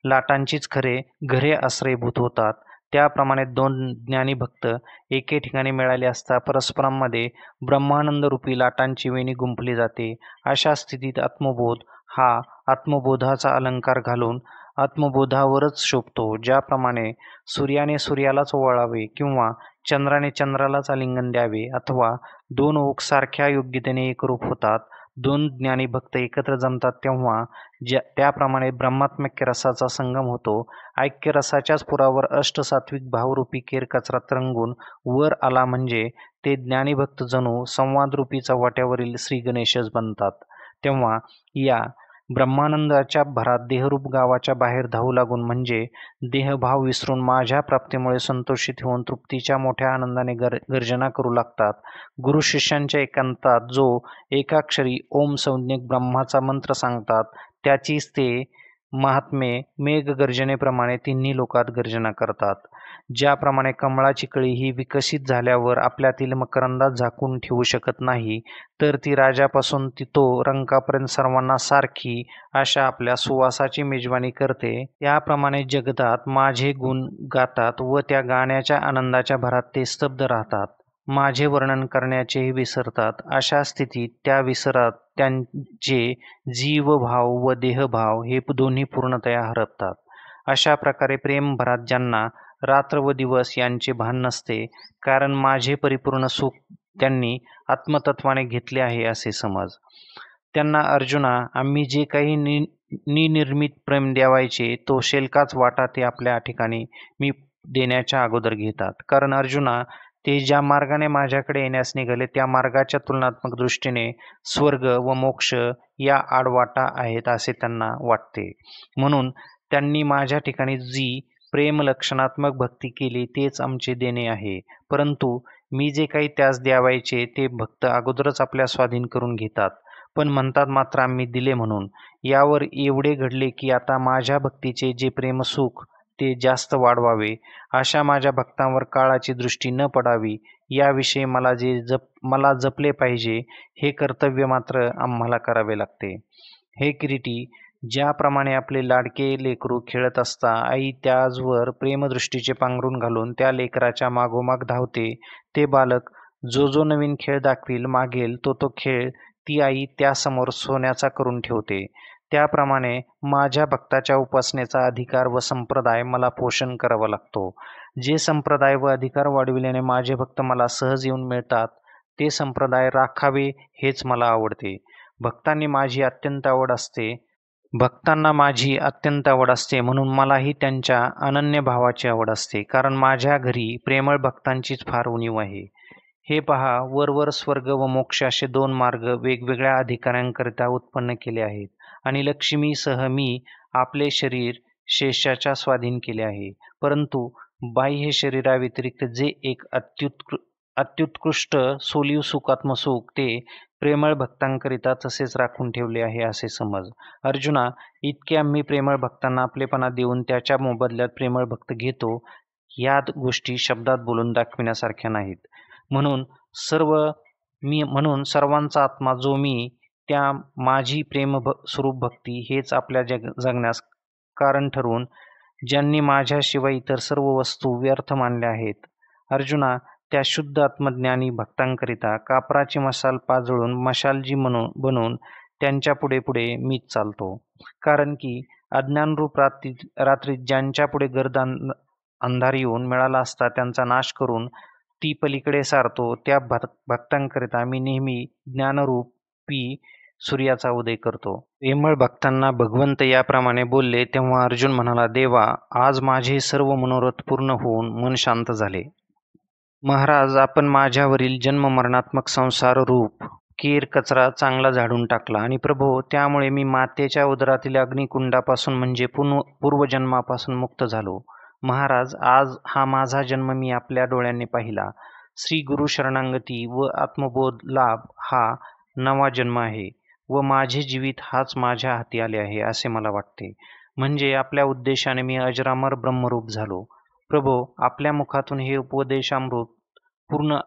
लाटांचीच खरे घरे आश्रयभूत होतात. त्याप्रमाणे दोन ज्ञानी भक्त एके ठिकाणी मिळाले असता परस्परांमध्ये ब्रह्मानंद रूपी लाटांची वेणी गुंफली जाते. अशा स्थितीत आत्मबोध हा आत्मबोधाचा अलंकार घालून आत्मबोधावरच शोभतो. ज्याप्रमाणे सूर्याने सूर्यालाच ओवाळावे किंवा चंद्राने चंद्रालाच आलिंगन द्यावे, अथवा दोन ओक सारख्या योग्यतेने एकरूप होतात. दोन ज्ञानी भक्त एकत्र जमतात तेव्हा त्याप्रमाणे ब्रह्मात्मक रसाचा संगम होतो. ऐक्यरसाच्याच पुरावर अष्टसात्विक भावरूपी केर कचरा तरंगून वर आला म्हणजे ते ज्ञानीभक्त जणू संवादरूपी चव्हाट्यावरील श्री गणेशच बनतात. तेव्हा या ब्रह्मानंदाच्या भरात देहरूप गावाच्या बाहेर धावू लागून म्हणजे देहभाव विसरून माझ्या प्राप्तीमुळे संतोषित होऊन तृप्तीच्या मोठ्या आनंदाने गर्जना करू लागतात. गुरु शिष्यांच्या एकांतात जो एकाक्षरी ओम संज्ञक ब्रह्माचा मंत्र सांगतात, त्याचीच ते महात्मे मेघगर्जनेप्रमाणे तिन्ही लोकात गर्जना करतात. ज्याप्रमाणे कमळाची कळी ही विकसित झाल्यावर आपल्यातील मकरंदात झाकून ठेवू शकत नाही, तर ती राजापासून तो रंकापर्यंत सर्वांना सारखी अशा आपल्या सुवासाची मेजवानी करते. त्याप्रमाणे जगतात माझे गुण गातात व त्या गाण्याच्या आनंदाच्या भरात ते स्तब्ध राहतात. माझे वर्णन करण्याचेही विसरतात. अशा स्थितीत त्या विसरात त्यांचे जीवभाव व देहभाव हे दोन्ही पूर्णतया हरपतात. अशा प्रकारे प्रेमभरात ज्यांना रात्र व दिवस यांचे भान नसते, कारण माझे परिपूर्ण सुख त्यांनी आत्मतत्वाने घेतले आहे असे समज. त्यांना अर्जुना, आम्ही जे काही निनिर्मित प्रेम द्यावायचे तो शेलकाच वाटा ते आपल्या ठिकाणी मी देण्याच्या अगोदर घेतात. कारण अर्जुना, ते ज्या मार्गाने माझ्याकडे येण्यास निघाले त्या मार्गाच्या तुलनात्मक दृष्टीने स्वर्ग व मोक्ष या आडवाटा आहेत असे त्यांना वाटते. म्हणून त्यांनी माझ्या ठिकाणी जी प्रेम लक्षणात्मक भक्ती केली तेच आमचे देणे आहे. परंतु मी जे काही त्यास द्यावायचे ते भक्त अगोदरच आपल्या स्वाधीन करून घेतात, पण म्हणतात मात्र आम्ही दिले म्हणून. यावर एवढे घडले की आता माझ्या भक्तीचे जे प्रेमसुख ते जास्त वाढवावे, अशा माझ्या भक्तांवर काळाची दृष्टी न पडावी, याविषयी मला जपले पाहिजे हे कर्तव्य मात्र आम्हाला करावे लागते. हे किरीटी, ज्याप्रमाणे आपले लाडके लेकरू खेळत असता आई त्याजवर प्रेमदृष्टीचे पांघरून घालून त्या लेकराच्या मागोमाग धावते, ते बालक जो जो नवीन खेळ दाखवील मागेल तो तो खेळ ती आई त्यासमोर सोन्याचा करून ठेवते, त्याप्रमाणे माझ्या भक्ताच्या उपासनेचा अधिकार व संप्रदाय मला पोषण करावा लागतो. जे संप्रदाय व अधिकार वाढविल्याने माझे भक्त मला सहज येऊन मिळतात, ते संप्रदाय राखावे हेच मला आवडते. भक्तांना माझी अत्यंत आवड असते म्हणून मलाही त्यांच्या अनन्य भावाची आवड असते, कारण माझ्या घरी प्रेमळ भक्तांचीच फार उणीव आहे. हे पहा, वरवर स्वर्ग व मोक्ष असे 2 मार्ग वेगवेगळ्या अधिकाऱ्यांकरिता उत्पन्न केले आहेत आणि लक्ष्मीसह मी आपले शरीर शेषाच्या स्वाधीन केले आहे. परंतु बाह्य शरीराव्यतिरिक्त जे एक अत्युत्कृष्ट सोलीव सुख आत्मसुख ते प्रेमळ भक्तांकरिता तसेच राखून ठेवले आहे असे समज. अर्जुना, इतके आम्ही प्रेमळ भक्तांना आपलेपणा देऊन त्याच्या मोबदल्यात प्रेमळ भक्त घेतो, या गोष्टी शब्दात बोलून दाखविण्यासारख्या नाहीत. म्हणून सर्वांचा आत्मा जो मी, त्या माझी स्वरूप भक्ती हेच आपल्या जगण्यास कारण ठरवून ज्यांनी माझ्याशिवाय इतर सर्व वस्तू व्यर्थ मानल्या आहेत. अर्जुना, त्या शुद्ध आत्मज्ञानी भक्तांकरिता कापराची मशाल पाजळून मशालजी बनून त्यांच्या पुढे पुढे मीच चालतो. कारण की अज्ञानरूप रात्रीत ज्यांच्या पुढे गर्द अंधार येऊन मिळाला असता त्यांचा नाश करून ती पलीकडे सारतो, त्या भक्तांकरिता मी नेहमी ज्ञानरूपी सूर्याचा उदय करतो. प्रेमळ भक्तांना भगवंत याप्रमाणे बोलले तेव्हा अर्जुन म्हणाला, देवा, आज माझे सर्व मनोरथ पूर्ण होऊन मन शांत झाले. महाराज, आपण माझ्यावरील जन्ममरणात्मक संसार रूप केर कचरा चांगला झाडून टाकला आणि प्रभो, त्यामुळे मी मातेच्या उदरातील अग्निकुंडापासून म्हणजे पूर्वजन्मापासून मुक्त झालो. महाराज, आज हा माझा जन्म मी आपल्या डोळ्यांनी पाहिला. श्री गुरु शरणागती व आत्मबोध लाभ हा नवा जन्म आहे व माझे जीवित हाच माझ्या हाती आले आहे असे मला वाटते. म्हणजे आपल्या उद्देशाने मी अजरामर ब्रह्मरूप झालो. प्रभो, आपल्या मुखातून हे उपदेशामृत पूर्ण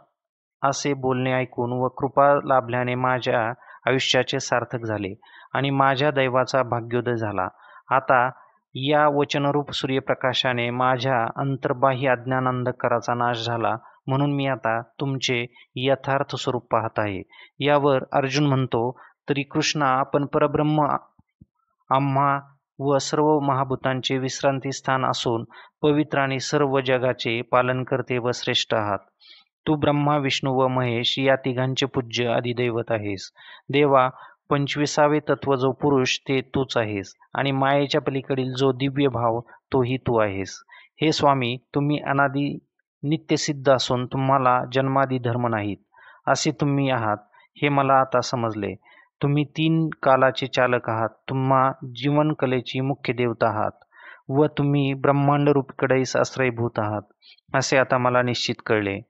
असे बोलणे ऐकून व कृपा लाभल्याने माझ्या आयुष्याचे सार्थक झाले आणि माझ्या दैवाचा भाग्योदय झाला. आता या वचनरूप सूर्यप्रकाशाने माझ्या अंतर्बाह्य अज्ञान अंधकाराचा नाश झाला, म्हणून मी आता तुमचे यथार्थ स्वरूप पाहत आहे. यावर अर्जुन म्हणतो, तरी कृष्णा, आपण परब्रह्म आम्हा व सर्व महाभूतांचे विश्रांती स्थान असून पवित्र आणि सर्व जगाचे पालनकर्ते व श्रेष्ठ आहात. तू ब्रह्मा, विष्णू व महेश या तिघांचे पूज्य अधिदैवत आहेस. देवा, 25वे तत्व जो पुरुष ते तूच आहेस आणि मायेच्या पलीकडील जो दिव्य भाव तोही तू आहेस. हे स्वामी, तुम्ही अनादी नित्यसिद्ध असून तुम्हाला जन्मादी धर्म नाहीत असे तुम्ही आहात, हे मला आता समजले. तुम्ही 3 कालाचे चालक आहात, तुम्हा जीवनकलेची मुख्य देवता आहात व तुम्ही ब्रह्मांडरूपी कडईस आश्रयभूत आहात असे आता मला निश्चित कळले.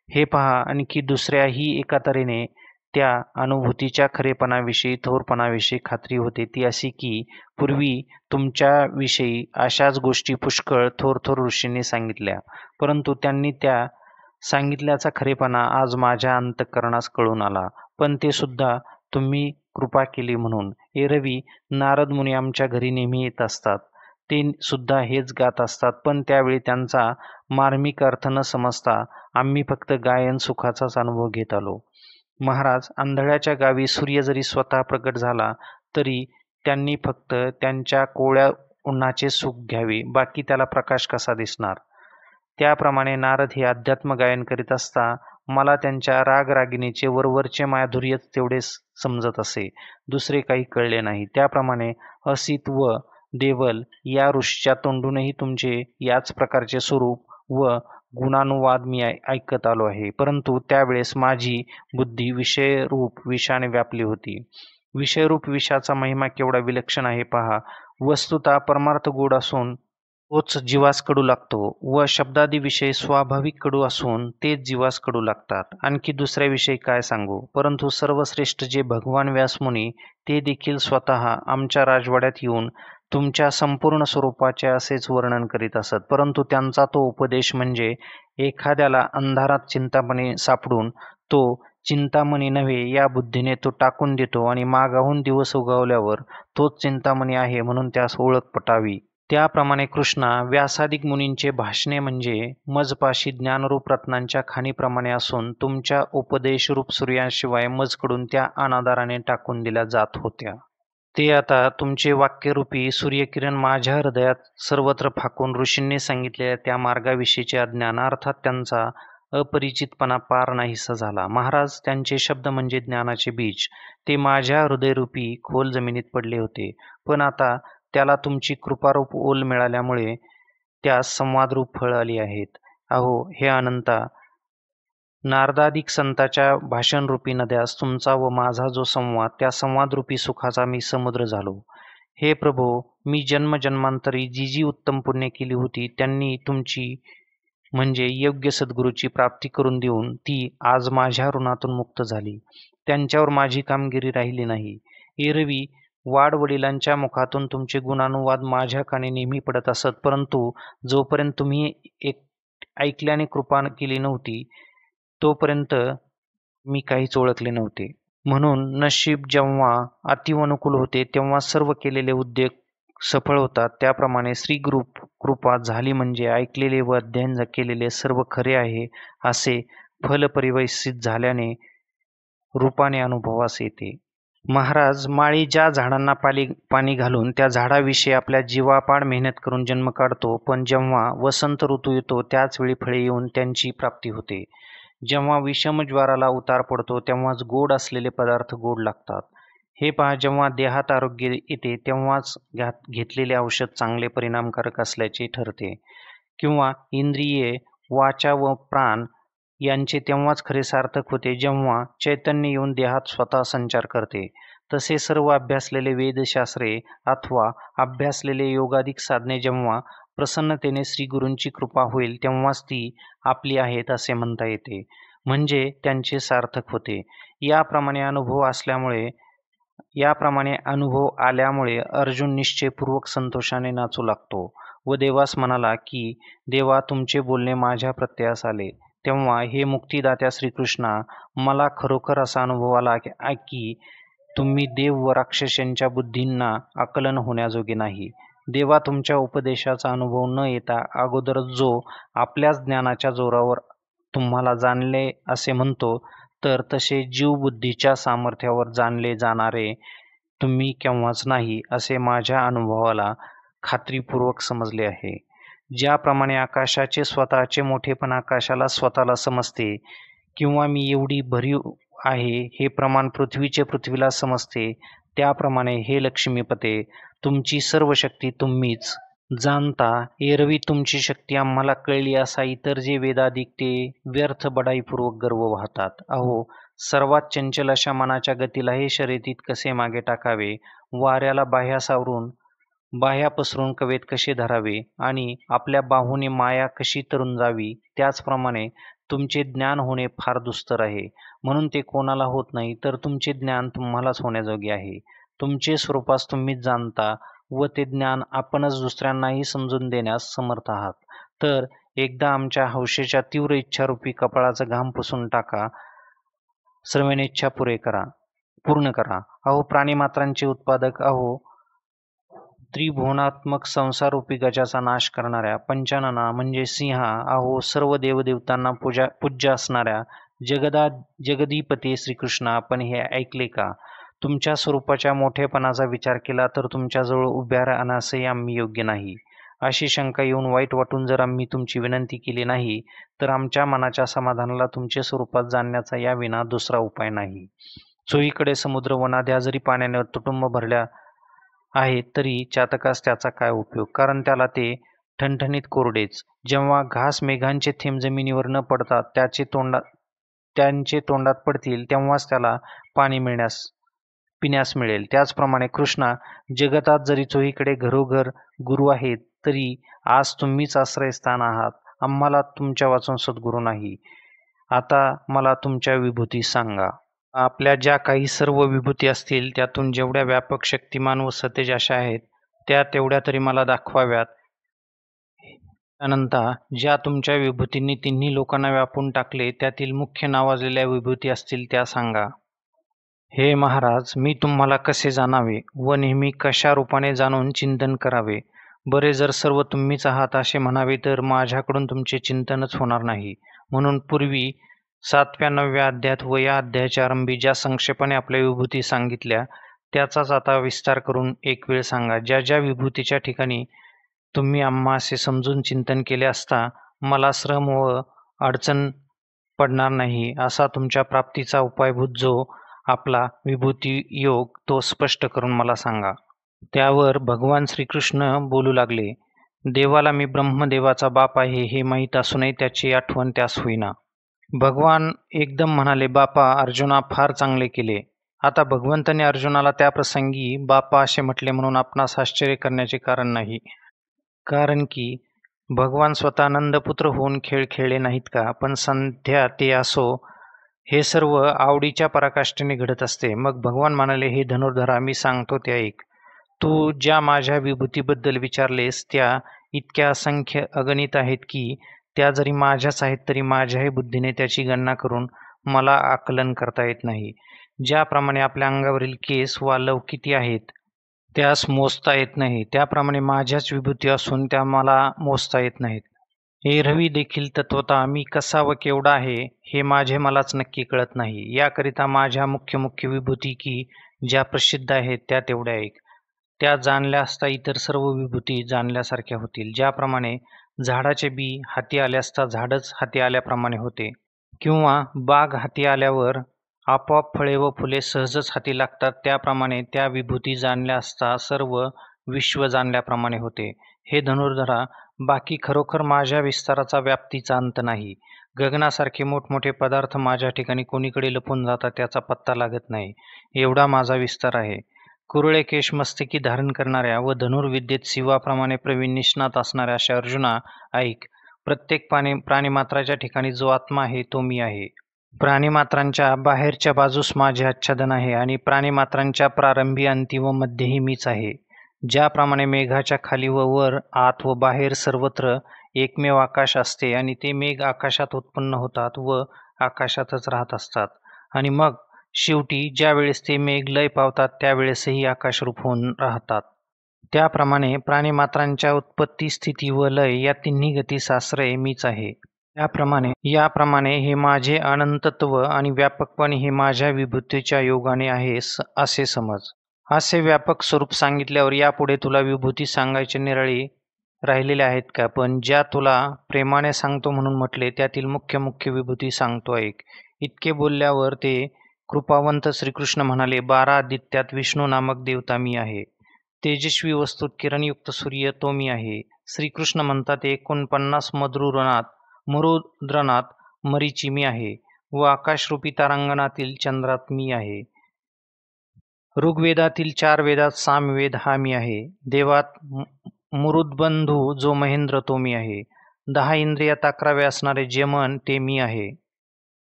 हे पहा, आणखी दुसऱ्याही एका तऱ्हेने त्या अनुभूतीच्या खरेपणाविषयी थोरपणाविषयी खात्री होते, ती अशी की पूर्वी तुमच्याविषयी अशाच गोष्टी पुष्कळ थोर थोर ऋषींनी सांगितल्या, परंतु त्यांनी त्या सांगितल्याचा खरेपणा आज माझ्या अंतःकरणास कळून आला. पण ते सुद्धा तुम्ही कृपा केली म्हणून. एरवी नारद मुनी आमच्या घरी नेहमी येत असतात, ते सुद्धा हेच गात असतात, पण त्यावेळी त्यांचा मार्मिक अर्थ न समजता आम्ही फक्त गायन सुखाचाच अनुभव घेत आलो. महाराज, आंधळ्याच्या गावी सूर्य जरी स्वतः प्रकट झाला तरी त्यांनी फक्त त्यांच्या कोवळ्या उन्हाचे सुख घ्यावे, बाकी त्याला प्रकाश कसा दिसणार. त्याप्रमाणे नारद हे अध्यात्म गायन करीत असता मला त्यांच्या रागरागिणीचे वरवरचे माधुर्यच तेवढे समजत असे, दुसरे काही कळले नाही. त्याप्रमाणे असित व देवल या ऋषीच्या तोंडूनही तुमचे याच प्रकारचे स्वरूप व गुणानुवाद मी ऐकत आलो आहे, परंतु त्यावेळेस माझी बुद्धी विषयरूप विषाने व्यापली होती. विषयरूप विषाचा महिमा केवढा विलक्षण आहे पहा. वस्तुतः परमार्थ गोड असून तोच जीवास कडू लागतो व शब्दादी विषय स्वाभाविक कडू असून तेच जीवास कडू लागतात. आणखी दुसऱ्या विषयी काय सांगू, परंतु सर्वश्रेष्ठ जे भगवान व्यासमुनी ते देखील स्वतः आमच्या राजवाड्यात येऊन तुमच्या संपूर्ण स्वरूपाचे असेच वर्णन करीत असत. परंतु त्यांचा तो उपदेश म्हणजे एखाद्याला अंधारात चिंतामणी सापडून तो चिंतामणी नव्हे या बुद्धीने तो टाकून देतो आणि मागाहून दिवस उगवल्यावर तोच चिंतामणी आहे म्हणून त्यास ओळख पटावी. त्याप्रमाणे कृष्णा व्यासादिक मुनींचे भाषणे म्हणजे मजपाशी ज्ञानरूप रत्नांच्या खाणीप्रमाणे असून तुमच्या उपदेशरूप सूर्याशिवाय मजकडून त्या अनादाराने टाकून दिल्या जात होत्या. ते आता तुमचे वाक्यरूपी सूर्यकिरण माझ्या हृदयात सर्वत्र फाकून ऋषींनी सांगितलेल्या त्या मार्गाविषयीचे अज्ञान अर्थात त्यांचा अपरिचितपणा पार नाहीसा झाला. महाराज, त्यांचे शब्द म्हणजे ज्ञानाचे बीज, ते माझ्या हृदयरूपी खोल जमिनीत पडले होते, पण आता त्याला तुमची कृपारूप ओल मिळाल्यामुळे त्यास संवादरूप फळ आली आहेत. अहो हे अनंता, नारदादिक संताच्या भाषणरूपी नद्यास तुमचा व माझा जो संवाद, त्या संवादरूपी सुखाचा मी समुद्र झालो. हे प्रभो, मी जन्मजन्मांतरी जी जी उत्तम पुण्य केली होती त्यांनी तुमची म्हणजे योग्य सद्गुरूची प्राप्ती करून देऊन ती आज माझ्या ऋणातून मुक्त झाली. त्यांच्यावर माझी कामगिरी राहिली नाही. एरवी वाडवडिलांच्या मुखातून तुमचे गुणानुवाद माझ्या कानी नेहमी पडत असत, परंतु जोपर्यंत तुम्ही ऐकल्याने कृपा केली नव्हती तोपर्यंत मी काहीच ओळखले नव्हते. म्हणून नशीब जेव्हा अतिअनुकूल होते तेव्हा सर्व केलेले उद्योग सफळ होतात. त्याप्रमाणे श्रीगुरु कृपा झाली म्हणजे ऐकलेले व अध्ययन केलेले सर्व खरे आहे असे फलपरिवेशित झाल्याने रूपाने अनुभवास येते. महाराज, माळी ज्या झाडांना पाणी घालून त्या झाडाविषयी आपल्या जीवापाड मेहनत करून जन्म काढतो, पण जेव्हा वसंत ऋतू येतो त्याच वेळी फळे येऊन त्यांची प्राप्ती होते. जेव्हा विषम ज्वाराला उतार पडतो तेव्हाच गोड असलेले पदार्थ गोड लागतात. हे पहा, जेव्हा देहात आरोग्य येते तेव्हाच घेतलेले औषध चांगले परिणामकारक असल्याचे ठरते, किंवा इंद्रिये वाचा व प्राण यांचे तेव्हाच खरे सार्थक होते जेव्हा चैतन्य येऊन देहात स्वतः संचार करते. तसे सर्व अभ्यासलेले वेदशास्त्रे अथवा अभ्यासलेले योगाधिक साधने जेव्हा प्रसन्नतेने श्रीगुरूंची कृपा होईल तेव्हाच ती आपली आहेत असे म्हणता येते, म्हणजे त्यांचे सार्थक होते. याप्रमाणे अनुभव आल्यामुळे अर्जुन निश्चयपूर्वक संतोषाने नाचू लागतो व देवास म्हणाला की देवा, तुमचे बोलणे माझ्या प्रत्ययास आले. तेव्हा हे मुक्तिदात्या श्रीकृष्णा, मला खरोखर असा अनुभव आला की तुम्ही देव व राक्षसांच्या बुद्धींना आकलन होण्याजोगे नाही. देवा, तुमच्या उपदेशाचा अनुभव न येता अगोदरच जो आपल्याच ज्ञानाच्या जोरावर तुम्हाला जाणले असे म्हणतो, तर तसे जीवबुद्धीच्या सामर्थ्यावर जाणले जाणारे तुम्ही केव्हाच नाही असे माझ्या अनुभवाला खात्रीपूर्वक समजले आहे. ज्याप्रमाणे आकाशाचे स्वतःचे मोठेपण आकाशाला स्वतःला समजते, किंवा मी एवढी भरीव आहे हे प्रमाण पृथ्वीला समजते, त्याप्रमाणे हे लक्ष्मीपते, तुमची सर्व शक्ती तुम्हीच जाणता. एरवी तुमची शक्ती आम्हाला कळली असा इतर जे वेदाधिक ते व्यर्थ बडाईपूर्वक गर्व वाहतात. अहो, सर्वात चंचल अशा मनाच्या गतीला हे शर्यतीत कसे मागे टाकावे, वाऱ्याला बाह्या सावरून बाह्या पसरून कवेत कसे धरावे आणि आपल्या बाहूने माया कशी तरून जावी, त्याचप्रमाणे तुमचे ज्ञान होणे फार दुस्तर आहे. म्हणून ते कोणाला होत नाही, तर तुमचे ज्ञान तुम्हालाच होण्याजोगे आहे. तुमचे स्वरूपास तुम्हीच जाणता व ते ज्ञान आपणच दुसऱ्यांनाही समजून देण्यास समर्थ आहात. तर एकदा आमच्या हौशेच्या तीव्र इच्छारूपी कपाळाचा घाम पुसून टाका, सर्वांच्या पूर्ण करा. अहो प्राणीमात्रांचे उत्पादक, अहो त्रिभुवनात्मक संसारूपी गजाचा नाश करणाऱ्या पंचानना म्हणजे सिंहा, अहो सर्व देवदेवतांना पूज्य असणाऱ्या जगदीपते श्रीकृष्ण, आपण हे ऐकले का? तुमच्या स्वरूपाच्या मोठेपणाचा विचार केला तर तुमच्याजवळ उभ्या राहण्यासही आम्ही योग्य नाही अशी शंका येऊन वाईट वाटून जर आम्ही तुमची विनंती केली नाही, तर आमच्या मनाच्या समाधानाला तुमचे स्वरूपात जाणण्याचा याविना दुसरा उपाय नाही. चोहीकडे समुद्र व नद्या जरी पाण्याने तुटुंब भरल्या आहेत तरी चातकास त्याचा काय उपयोग, कारण त्याला ते ठणठणीत कोरडेच. जेव्हा घास मेघांचे थेंब जमिनीवर न पडता त्यांचे तोंडात पडतील तेव्हाच त्याला पाणी पिण्यास मिळेल. त्याचप्रमाणे कृष्णा, जगतात जरी चोहीकडे घरोघर गुरु आहेत तरी आज तुम्हीच आश्रयस्थान आहात. आम्हाला तुमच्या वाचून सद्गुरू नाही. आता मला तुमच्या विभूती सांगा. आपल्या ज्या काही सर्व विभूती असतील त्यातून जेवढ्या व्यापक, शक्तिमान व सतेज अशा आहेत त्या तेवढ्या तरी मला दाखवाव्यात. त्यानंतर ज्या तुमच्या विभूतींनी तिन्ही लोकांना व्यापून टाकले त्यातील मुख्य नावाजलेल्या विभूती असतील त्या सांगा. हे महाराज, मी तुम्हाला कसे जाणावे व नेहमी कशा रूपाने जाणून चिंतन करावे? बरे, जर सर्व तुम्हीच आहात असे म्हणावे तर माझ्याकडून तुमचे चिंतनच होणार नाही. म्हणून पूर्वी 7व्या 9व्या अध्यायात व या अध्यायाच्या आरंभी ज्या संक्षेपाने आपल्या विभूती सांगितल्या त्याचाच आता विस्तार करून एक वेळ सांगा. ज्या ज्या विभूतीच्या ठिकाणी तुम्ही आम्हा असे समजून चिंतन केले असता मला श्रम व अडचण पडणार नाही असा तुमच्या प्राप्तीचा उपायभूत जो आपला विभूती योग तो स्पष्ट करून मला सांगा. त्यावर भगवान श्रीकृष्ण बोलू लागले. देवाला मी ब्रह्मदेवाचा बाप आहे हे माहीत असूनही त्याची आठवण त्यास होईना. भगवान एकदम म्हणाले, बापा अर्जुना, फार चांगले केले. आता भगवंताने अर्जुनाला त्या प्रसंगी बापा असे म्हटले म्हणून आपणास आश्चर्य करण्याचे कारण नाही. कारण की भगवान स्वतः नंदपुत्र होऊन खेळ खेळले नाहीत का? पण सध्या ते असो, हे सर्व आवडीच्या पराकाष्ठेने घडत असते. मग भगवान म्हणाले, हे धनुर्धरा, मी सांगतो ते ऐक. तू ज्या माझ्या विभूतीबद्दल विचारलेस त्या इतक्या असंख्य अगणित आहेत की त्या जरी माझ्याच आहेत तरी माझ्याही बुद्धीने त्याची गणना करून मला आकलन करता येत नाही. ज्याप्रमाणे आपल्या अंगावरील केस वा लव किती आहेत त्यास मोजता येत नाही, त्याप्रमाणे माझ्याच विभूती असून त्या मला मोजता येत नाहीत. एरवी देखील तत्वतः मी कसा व केवढा आहे हे माझे मलाच नक्की कळत नाही. याकरिता माझ्या मुख्य मुख्य विभूती की ज्या प्रसिद्ध आहेत त्या तेवढ्या ऐक. त्या जाणल्या असता इतर सर्व विभूती जाणल्यासारख्या होतील. ज्याप्रमाणे झाडाचे बी हाती आले असता झाडच हाती आल्याप्रमाणे होते, किंवा बाग हाती आल्यावर आपोआप फळे व फुले सहजच हाती लागतात, त्याप्रमाणे त्या विभूती जाणल्या असता सर्व विश्व जाणल्याप्रमाणे होते. हे धनुर्धरा, बाकी खरोखर माझ्या विस्ताराचा व्याप्तीचा अंत नाही. गगनासारखे मोठमोठे पदार्थ माझ्या ठिकाणी कोणीकडे लपून जातात त्याचा पत्ता लागत नाही, एवढा माझा विस्तार आहे. कुरळे केश मस्तकी धारण करणाऱ्या व धनुर्विद्येत शिवाप्रमाणे प्रवीण निष्णात असणाऱ्या अशा अर्जुना, ऐक. प्रत्येक प्राणीमात्राच्या ठिकाणी जो आत्मा आहे तो मी आहे. प्राणीमात्रांच्या बाहेरच्या बाजूस माझे आच्छादन आहे आणि प्राणीमात्रांच्या प्रारंभी, अंती व मध्येही मीच आहे. ज्याप्रमाणे मेघाच्या खाली व वर, आत व बाहेर सर्वत्र एकमेव आकाश असते आणि ते मेघ आकाशात उत्पन्न होतात व आकाशातच राहत असतात आणि मग शेवटी ज्या वेळेस ते मेघ लय पावतात त्यावेळेसही आकाशरूप होऊन राहतात, त्याप्रमाणे प्राणीमात्रांच्या उत्पत्ती, स्थिती व लय या तिन्ही गतीस आश्रय मीच आहे. याप्रमाणे हे माझे अनंतत्व आणि व्यापकपणे हे माझ्या विभूतीच्या योगाने आहे असे समज. असे व्यापक स्वरूप सांगितल्यावर यापुढे तुला विभूती सांगायचे निराळी राहिलेले आहेत का? पण ज्या तुला प्रेमाने सांगतो म्हणून म्हटले त्यातील मुख्य मुख्य विभूती सांगतो ऐक. इतके बोलल्यावर ते कृपावंत श्रीकृष्ण म्हणाले, 12 आदित्यात विष्णू नामक देवता मी आहे. तेजस्वी वस्तूत किरणयुक्त सूर्य तो मी आहे. श्रीकृष्ण म्हणतात, 49 मरुद्रनात मरीची मी आहे व आकाशरूपी तारांगणातील चंद्रात मी आहे. ऋग्वेदातील 4 वेदात सामवेद हा मी आहे. देवात मुरुदबंधू जो महेंद्र तो मी आहे. 10 इंद्रियात 11वे असणारे जमन ते मी आहे.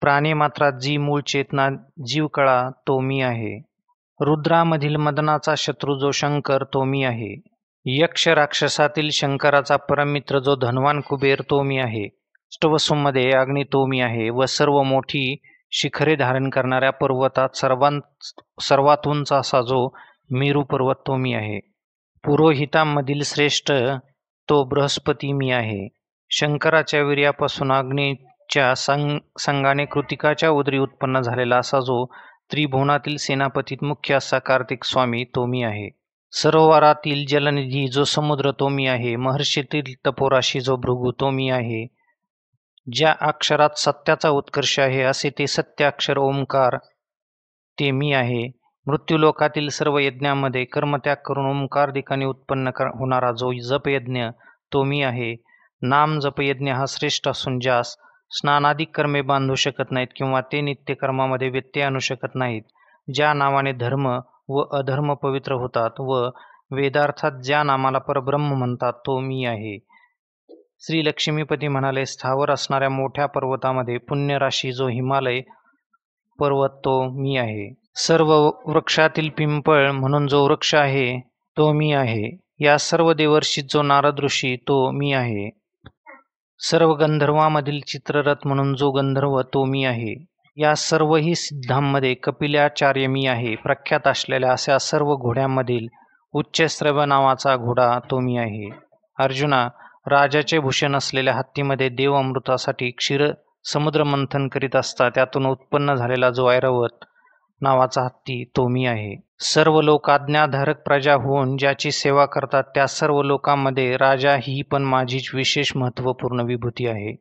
प्राणीमात्रात जी मूळ चेतना जीवकळा तो मी आहे. रुद्रामधील मदनाचा शत्रू जो शंकर तो मी आहे. यक्ष राक्षसातील शंकराचा परमित्र जो धनवान कुबेर तो मी आहे. अष्टवसूमध्ये अग्नी तो मी आहे व सर्व मोठी शिखरे धारण करणाऱ्या पर्वतात सर्वात उंच असा जो मेरू पर्वत तो मी आहे. पुरोहितांमधील श्रेष्ठ तो बृहस्पती मी आहे. शंकराच्या वीर्यापासून अग्नीच्या संगाने कृतिकाच्या उदरी उत्पन्न झालेला असा जो त्रिभुवनातील सेनापतीत मुख्य असा कार्तिक स्वामी तो मी आहे. सरोवरातील जलनिधी जो समुद्र तो मी आहे. महर्षीतील तपोराशी जो भृगू तो मी आहे. ज्या अक्षरात सत्याचा उत्कर्ष आहे असे ते सत्य अक्षर ओंकार ते मी आहे. मृत्यूलोकातील सर्व यज्ञांमध्ये कर्मत्याग करून ओंकार दिकाने उत्पन्न होणारा जो जपयज्ञ तो मी आहे. नाम जपयज्ञ हा श्रेष्ठ असून ज्यास स्नानादी कर्मे बांधू शकत नाहीत किंवा ते नित्यकर्मामध्ये व्यत्यय आणू शकत नाहीत, ज्या नावाने धर्म व अधर्म पवित्र होतात व वेदार्थात ज्या नामाला परब्रह्म म्हणतात तो मी आहे. श्री लक्ष्मीपती म्हणाले, स्थावर असणाऱ्या मोठ्या पर्वतामध्ये पुण्यराशी जो हिमालय पर्वत तो मी आहे. सर्व वृक्षातील पिंपळ म्हणून जो वृक्ष आहे तो मी आहे. या सर्व देवर्षीत जो नारद ऋषी तो मी आहे. सर्व गंधर्वांमधील चित्ररथ म्हणून जो गंधर्व तो मी आहे. या सर्वही सिद्धांमध्ये कपिलाचार्य मी आहे. प्रख्यात असलेल्या अशा सर्व घोड्यांमधील उच्चश्रव नावाचा घोडा तो मी आहे. अर्जुना, राजाचे भूषण असलेल्या हत्तीमध्ये देव अमृतासाठी क्षीर समुद्र मंथन करीत असता त्यातून उत्पन्न झालेला जो ऐरावत नावाचा हत्ती तो मी आहे. सर्व लोक आज्ञाधारक प्रजा होऊन ज्याची सेवा करतात त्या सर्व लोकांमध्ये राजा ही पण माझीच विशेष महत्त्वपूर्ण विभूती आहे.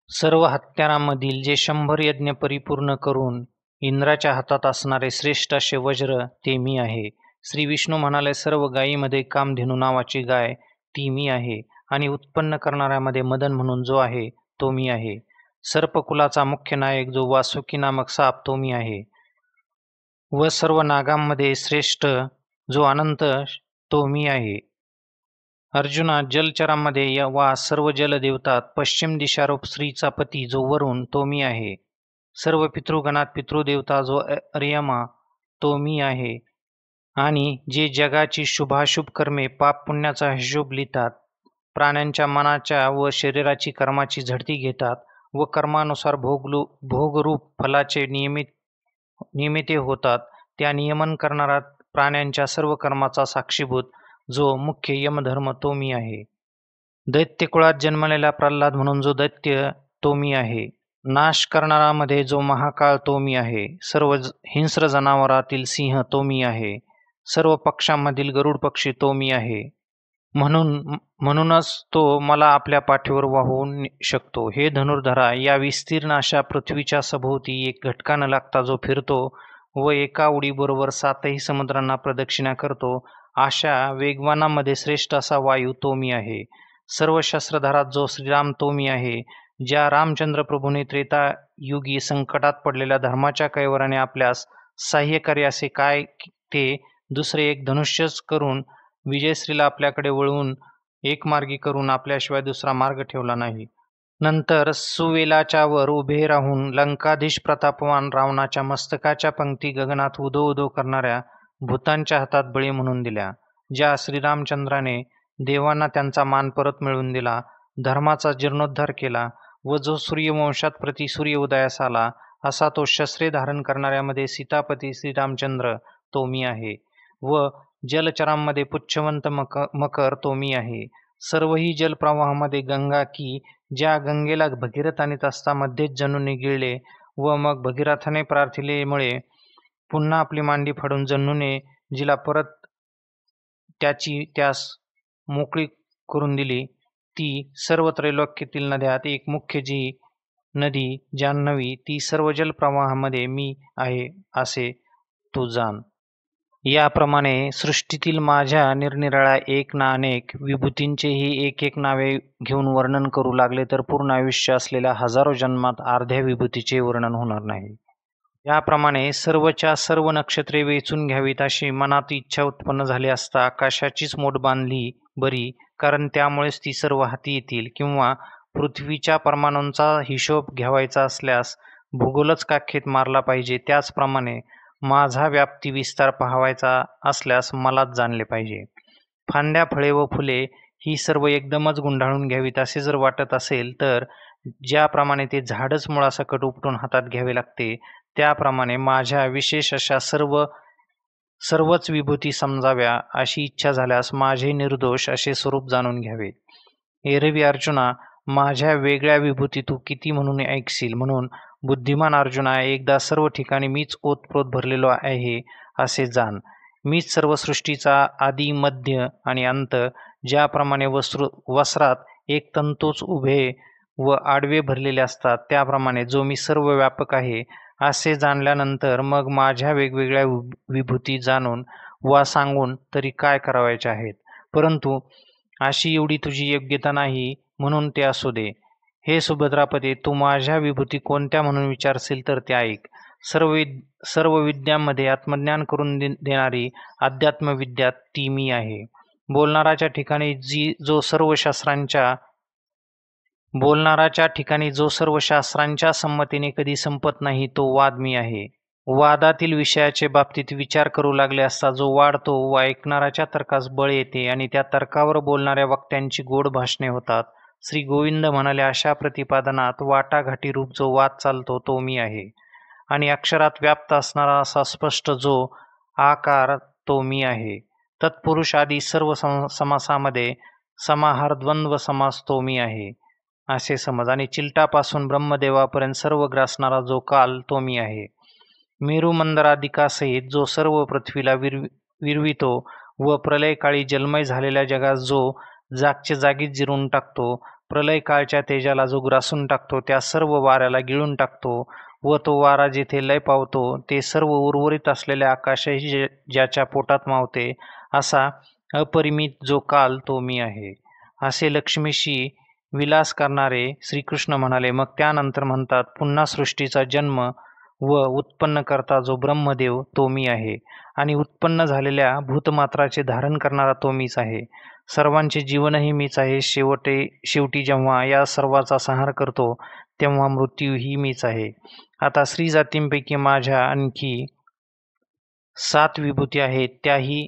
सर्व हत्यारांमधील जे 100 यज्ञ परिपूर्ण करून इंद्राच्या हातात असणारे श्रेष्ठ असे वज्र ते मी आहे. श्री विष्णू म्हणाले, सर्व गायीमध्ये कामधेनू नावाची गाय ती मी आहे आणि उत्पन्न करणाऱ्यामध्ये मदन म्हणून जो आहे तो मी आहे. सर्पकुलाचा मुख्य नायक जो वासुकी नामक साप तो मी आहे व सर्व नागांमध्ये श्रेष्ठ जो अनंत तो मी आहे. अर्जुना, जलचरांमध्ये वा सर्व जलदेवतात पश्चिम दिशारूप स्त्रीचा पती जो वरुण तो मी आहे. सर्व पितृगणात पितृदेवता जो अर्यमा तो मी आहे. आणि जे जगाची शुभाशुभ कर्मे पाप पुण्याचा हिशोब लिहितात, प्राण्यांच्या मनाच्या व शरीराची कर्माची झडती घेतात व कर्मानुसार भोगरूप फलाचे नियमिते होतात, त्या नियमन करणारा प्राण्यांच्या सर्व कर्माचा साक्षीभूत जो मुख्य यमधर्म तो मी आहे. दैत्यकुळात जन्मलेला प्रल्हाद म्हणून जो दैत्य तो मी आहे. नाश करणारामध्ये जो महाकाळ तो मी आहे. सर्व हिंस्र जनावरातील सिंह तो मी आहे. सर्व पक्ष्यांमधील गरुड पक्षी तो मी आहे. म्हणूनच तो मला आपल्या पाठीवर वाहून शकतो. हे धनुर्धरा, या विस्तीर्ण अशा पृथ्वीच्या सभोवती एक घटका न लागता जो फिरतो व एका उडीबरोबर 7ही समुद्रांना प्रदक्षिणा करतो, अशा वेगवानामध्ये श्रेष्ठ असा वायू तो मी आहे. सर्व शस्त्रधारात जो श्रीराम तो मी आहे. ज्या रामचंद्र प्रभूने त्रेतायुगी संकटात पडलेल्या धर्माच्या कैवाराने आपल्यास सहाय्यकारी असे काय ते दुसरे एक धनुष्यच करून विजयश्रीला आपल्याकडे वळवून एक मार्गी करून आपल्याशिवाय दुसरा मार्ग ठेवला नाही. नंतर सुवेलाच्या वर उभे राहून लंकाधीश प्रतापवान रावणाच्या मस्तकाच्या पंक्ती गगनात उदो उदो करणाऱ्या भूतांच्या हातात बळी म्हणून दिल्या. ज्या श्रीरामचंद्राने देवांना त्यांचा मान परत मिळवून दिला, धर्माचा जीर्णोद्धार केला व जो सूर्यवंशात प्रति सूर्य उदयास आला, असा तो शस्त्रे धारण करणाऱ्यामध्ये सीतापती श्रीरामचंद्र तो मी आहे व जलचरांमध्ये पुच्छवंत मकर तो मी आहे. सर्वही जलप्रवाहामध्ये गंगा की ज्या गंगेला भगीरथ आणीत असता मध्येच जन्नूने गिळले व मग भगीरथाने प्रार्थिलेमुळे पुन्हा आपली मांडी फाडून जन्नूने जिला परत त्यास मोकळी करून दिली, ती सर्व त्रैलोक्यातील नद्यात एक मुख्य जी नदी जान्हवी ती सर्व जलप्रवाहामध्ये मी आहे असे तू जाण. याप्रमाणे सृष्टीतील माझ्या निरनिराळ्या एक ना अनेक विभूतींचेही एक एक नावे घेऊन वर्णन करू लागले तर पूर्ण आयुष्य असलेल्या हजारो जन्मात अर्ध्या विभूतीचे वर्णन होणार नाही. याप्रमाणे सर्वच्या सर्व नक्षत्रे वेचून घ्यावीत अशी मनात इच्छा उत्पन्न झाली असता आकाशाचीच मोठ बांधली बरी, कारण त्यामुळेच ती सर्व हाती येतील. किंवा पृथ्वीच्या परमाणूंचा हिशोब घ्यावायचा असल्यास भूगोलच काखेत मारला पाहिजे, त्याचप्रमाणे माझा व्याप्ती विस्तार पाहावायचा असल्यास मलाच जाणले पाहिजे. फांद्या, फळे व फुले ही सर्व एकदमच गुंडाळून घ्यावीत असे जर वाटत असेल तर ज्याप्रमाणे ते झाडच मुळासकट उपटून हातात घ्यावे लागते, त्याप्रमाणे माझ्या विशेष अशा सर्वच विभूती समजाव्या अशी इच्छा झाल्यास माझे निर्दोष असे स्वरूप जाणून घ्यावे. एरवी अर्जुना, माझ्या वेगळ्या विभूती तू किती म्हणून ऐकशील, म्हणून बुद्धिमान अर्जुना, एकदा सर्व ठिकाणी मीच ओतप्रोत भरलेलो आहे असे जाण. मीच सर्व सृष्टीचा आदी, मध्य आणि अंत, ज्याप्रमाणे वस्त्रात एक तंतूच उभे व आडवे भरलेले असतात, त्याप्रमाणे जो मी सर्व व्यापक आहे असे जाणल्यानंतर मग माझ्या वेगवेगळ्या विभूती जाणून वा सांगून तरी काय करावायचे आहेत. परंतु अशी एवढी तुझी योग्यता नाही म्हणून ते असू दे. हे सुभद्रापते, तू माझ्या विभूती कोणत्या म्हणून विचारशील तर ते ऐक. सर्व विद्यांमध्ये आत्मज्ञान करून देणारी अध्यात्मविद्या ती मी आहे. बोलणाराच्या ठिकाणी जो सर्व शास्त्रांच्या संमतीने कधी संपत नाही तो वाद मी आहे. वादातील विषयाचे बाबतीत विचार करू लागले असता जो वाढतो व ऐकणाऱ्याच्या तर्कास बळ येते आणि त्या तर्कावर बोलणाऱ्या वक्त्यांची गोड भाषणे होतात. श्री गोविंद म्हणाले, अशा प्रतिपादनात वाटाघाटी रूप जो वाद चालतो तो मी आहे. आणि अक्षरात व्याप्त असणारा असा स्पष्ट जो आकार तो मी आहे. तत्पुरुष आदी सर्व समासामध्ये समाहार द्वंद्व समास तो मी आहे असे समज. आणि चिलटापासून ब्रह्मदेवापर्यंत सर्व ग्रासणारा जो काल तो मी आहे. मेरू मंदरादिकासहित जो सर्व पृथ्वीला विरवितो व प्रलयकाळी जलमय झालेल्या जगात जो जागच्या जागीच जिरून टाकतो, प्रलयकाळच्या तेजाला जो ग्रासून टाकतो, त्या सर्व वाऱ्याला गिळून टाकतो व तो वारा जेथे लय पावतो ते सर्व उर्वरित असलेल्या आकाशही ज्याच्या पोटात मावते, असा अपरिमित जो काल तो मी आहे. असे लक्ष्मीशी विलास करणारे श्रीकृष्ण म्हणाले. मग त्यानंतर म्हणतात, पुन्हा सृष्टीचा जन्म व उत्पन्न करता जो ब्रह्मदेव तो मी आहे आणि उत्पन्न झालेल्या भूतमात्राचे धारण करणारा तो मीच आहे. सर्वांचे जीवनही मीच आहे. शेवटी जेव्हा या सर्वाचा संहार करतो तेव्हा मृत्यूही मीच आहे. आता स्त्री जातींपैकी माझ्या आणखी 7 विभूती आहेत, त्याही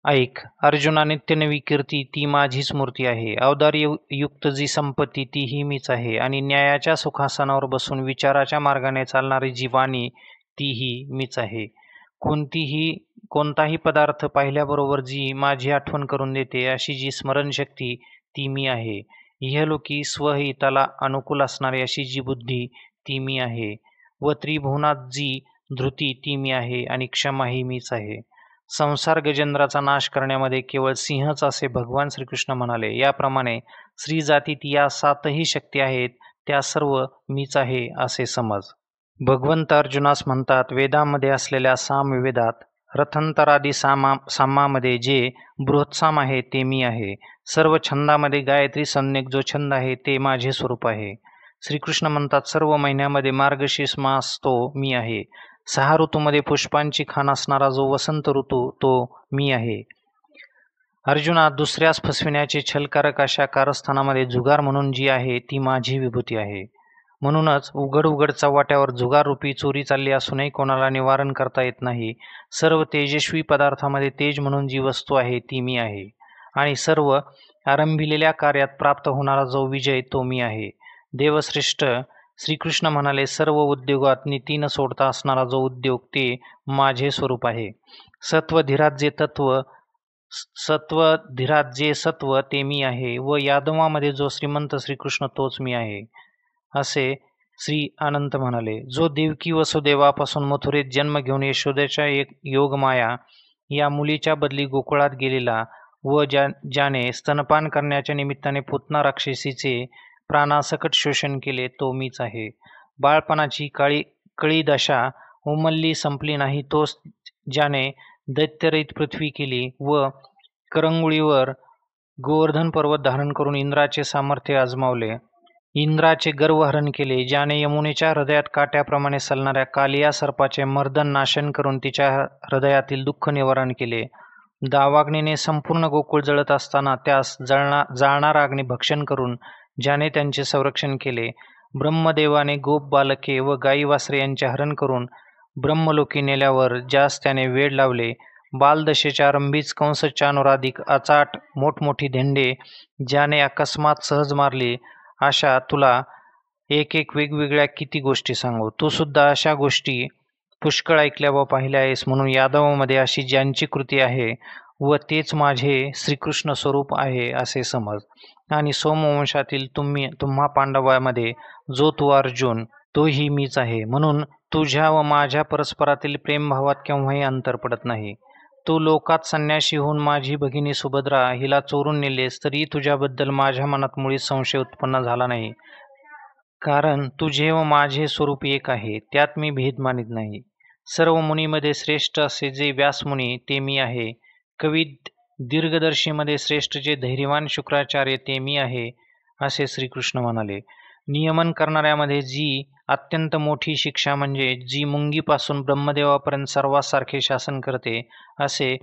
ऐक. अर्जुना, नित्यनवी कीर्ती ती माझीच मूर्ती आहे. अवतारयुक्त जी संपत्ती तीही मीच आहे. आणि न्यायाच्या सुखासनावर बसून विचाराच्या मार्गाने चालणारी जी वाणी तीही मीच आहे. कोणताही पदार्थ पाहिल्याबरोबर जी माझी आठवण करून देते अशी जी स्मरणशक्ती ती मी आहे. इहलोकी स्वहिताला अनुकूल असणारी अशी जी बुद्धी ती मी आहे. व त्रिभुवनात जी धृती ती मी आहे. आणि क्षमाही मीच आहे. संसार गजेंद्राचा नाश करण्यामध्ये केवळ सिंहच असे भगवान श्रीकृष्ण म्हणाले. याप्रमाणे स्त्री जातीत या 7ही शक्ती आहेत, त्या सर्व मीच आहे असे समज. भगवंत अर्जुनास म्हणतात, वेदामध्ये असलेल्या सामवेदात रथंतरादी सामामध्ये जे बृहत्साम आहे ते मी आहे. सर्व छंदामध्ये गायत्री संज्ञक जो छंद आहे ते माझे स्वरूप आहे. श्रीकृष्ण म्हणतात, सर्व महिन्यामध्ये मार्गशीर्ष मास तो मी आहे. 6 ऋतूमध्ये पुष्पांची खाण असणारा जो वसंत ऋतू तो मी आहे. अर्जुना, दुसऱ्यास फसविण्याचे छलकारक अशा कारस्थानामध्ये जुगार म्हणून जी आहे ती माझी विभूती आहे. म्हणूनच उघड चव्हाट्यावर जुगार रूपी चोरी चालली असूनही कोणाला निवारण करता येत नाही. सर्व तेजस्वी पदार्थामध्ये तेज म्हणून जी वस्तू आहे ती मी आहे. आणि सर्व आरंभिलेल्या कार्यात प्राप्त होणारा जो विजय तो मी आहे. देवश्रेष्ठ श्रीकृष्ण म्हणाले, सर्व उद्योगात नीती न सोडता असणारा जो उद्योग ते माझे स्वरूप आहे. सत्वधीरात जे सत्व ते मी आहे व यादवामध्ये जो श्रीमंत श्रीकृष्ण तोच मी आहे असे श्री अनंत म्हणाले. जो देवकी वसुदेवापासून मथुरेत जन्म घेऊन यशोदेच्या एक योगमाया या मुलीच्या बदली गोकुळात गेलेला व ज्याने स्तनपान करण्याच्या निमित्ताने पुतना राक्षसीचे प्राणासकट शोषण केले तो मीच आहे. बाळपणाची कळी दशा उमलली संपली नाही तोच ज्याने दैत्यरहित पृथ्वी केली व करंगुळीवर गोवर्धन पर्वत धारण करून इंद्राचे सामर्थ्य आजमावले, इंद्राचे गर्वहरण केले, ज्याने यमुनेच्या हृदयात काट्याप्रमाणे चालणाऱ्या कालिया सर्पाचे मर्दन नाशन करून तिच्या हृदयातील दुःख निवारण केले, दावाग्नीने संपूर्ण गोकुळ जळत असताना त्यास जाळणारा अग्नी भक्षण करून ज्याने त्यांचे संरक्षण केले, ब्रह्मदेवाने गोप बालके व गाई वासरे यांचे हरण करून ब्रह्मलोकी नेल्यावर ज्यास त्याने वेड लावले, बालदशेच्या आरंभीच कंसचानुराधिक अचाट मोठमोठी धेंडे ज्याने अकस्मात सहज मारली, अशा तुला एक वेगवेगळ्या किती गोष्टी सांगू. तू सुद्धा अशा गोष्टी पुष्कळ ऐकल्या व पाहिल्या आहेस. म्हणून यादवामध्ये अशी ज्यांची कृती आहे व तेच माझे श्रीकृष्ण स्वरूप आहे असे समज. आणि सोमवंशातील तुम्हा पांडवामध्ये जो तू अर्जुन तोही मीच आहे. म्हणून तुझ्या व माझ्या परस्परातील प्रेमभावात केव्हाही अंतर पडत नाही. तू लोकात संन्याशी होऊन माझी भगिनी सुभद्रा हिला चोरून नेलेस तरी तुझ्याबद्दल माझ्या मनात मुळीच संशय उत्पन्न झाला नाही. कारण तुझे व माझे स्वरूप एक आहे, त्यात मी भेद मानित नाही. सर्व मुनीमध्ये श्रेष्ठ असे जे व्यासमुनी ते मी आहे. कवी दीर्घदर्शीमध्ये श्रेष्ठ जे धैर्यवान शुक्राचार्य ते मी आहे, असे श्रीकृष्ण म्हणाले. नियमन करणाऱ्यामध्ये जी अत्यंत मोठी शिक्षा म्हणजे जी मुंगीपासून ब्रह्मदेवापर्यंत सर्वांसारखे शासन करते, असे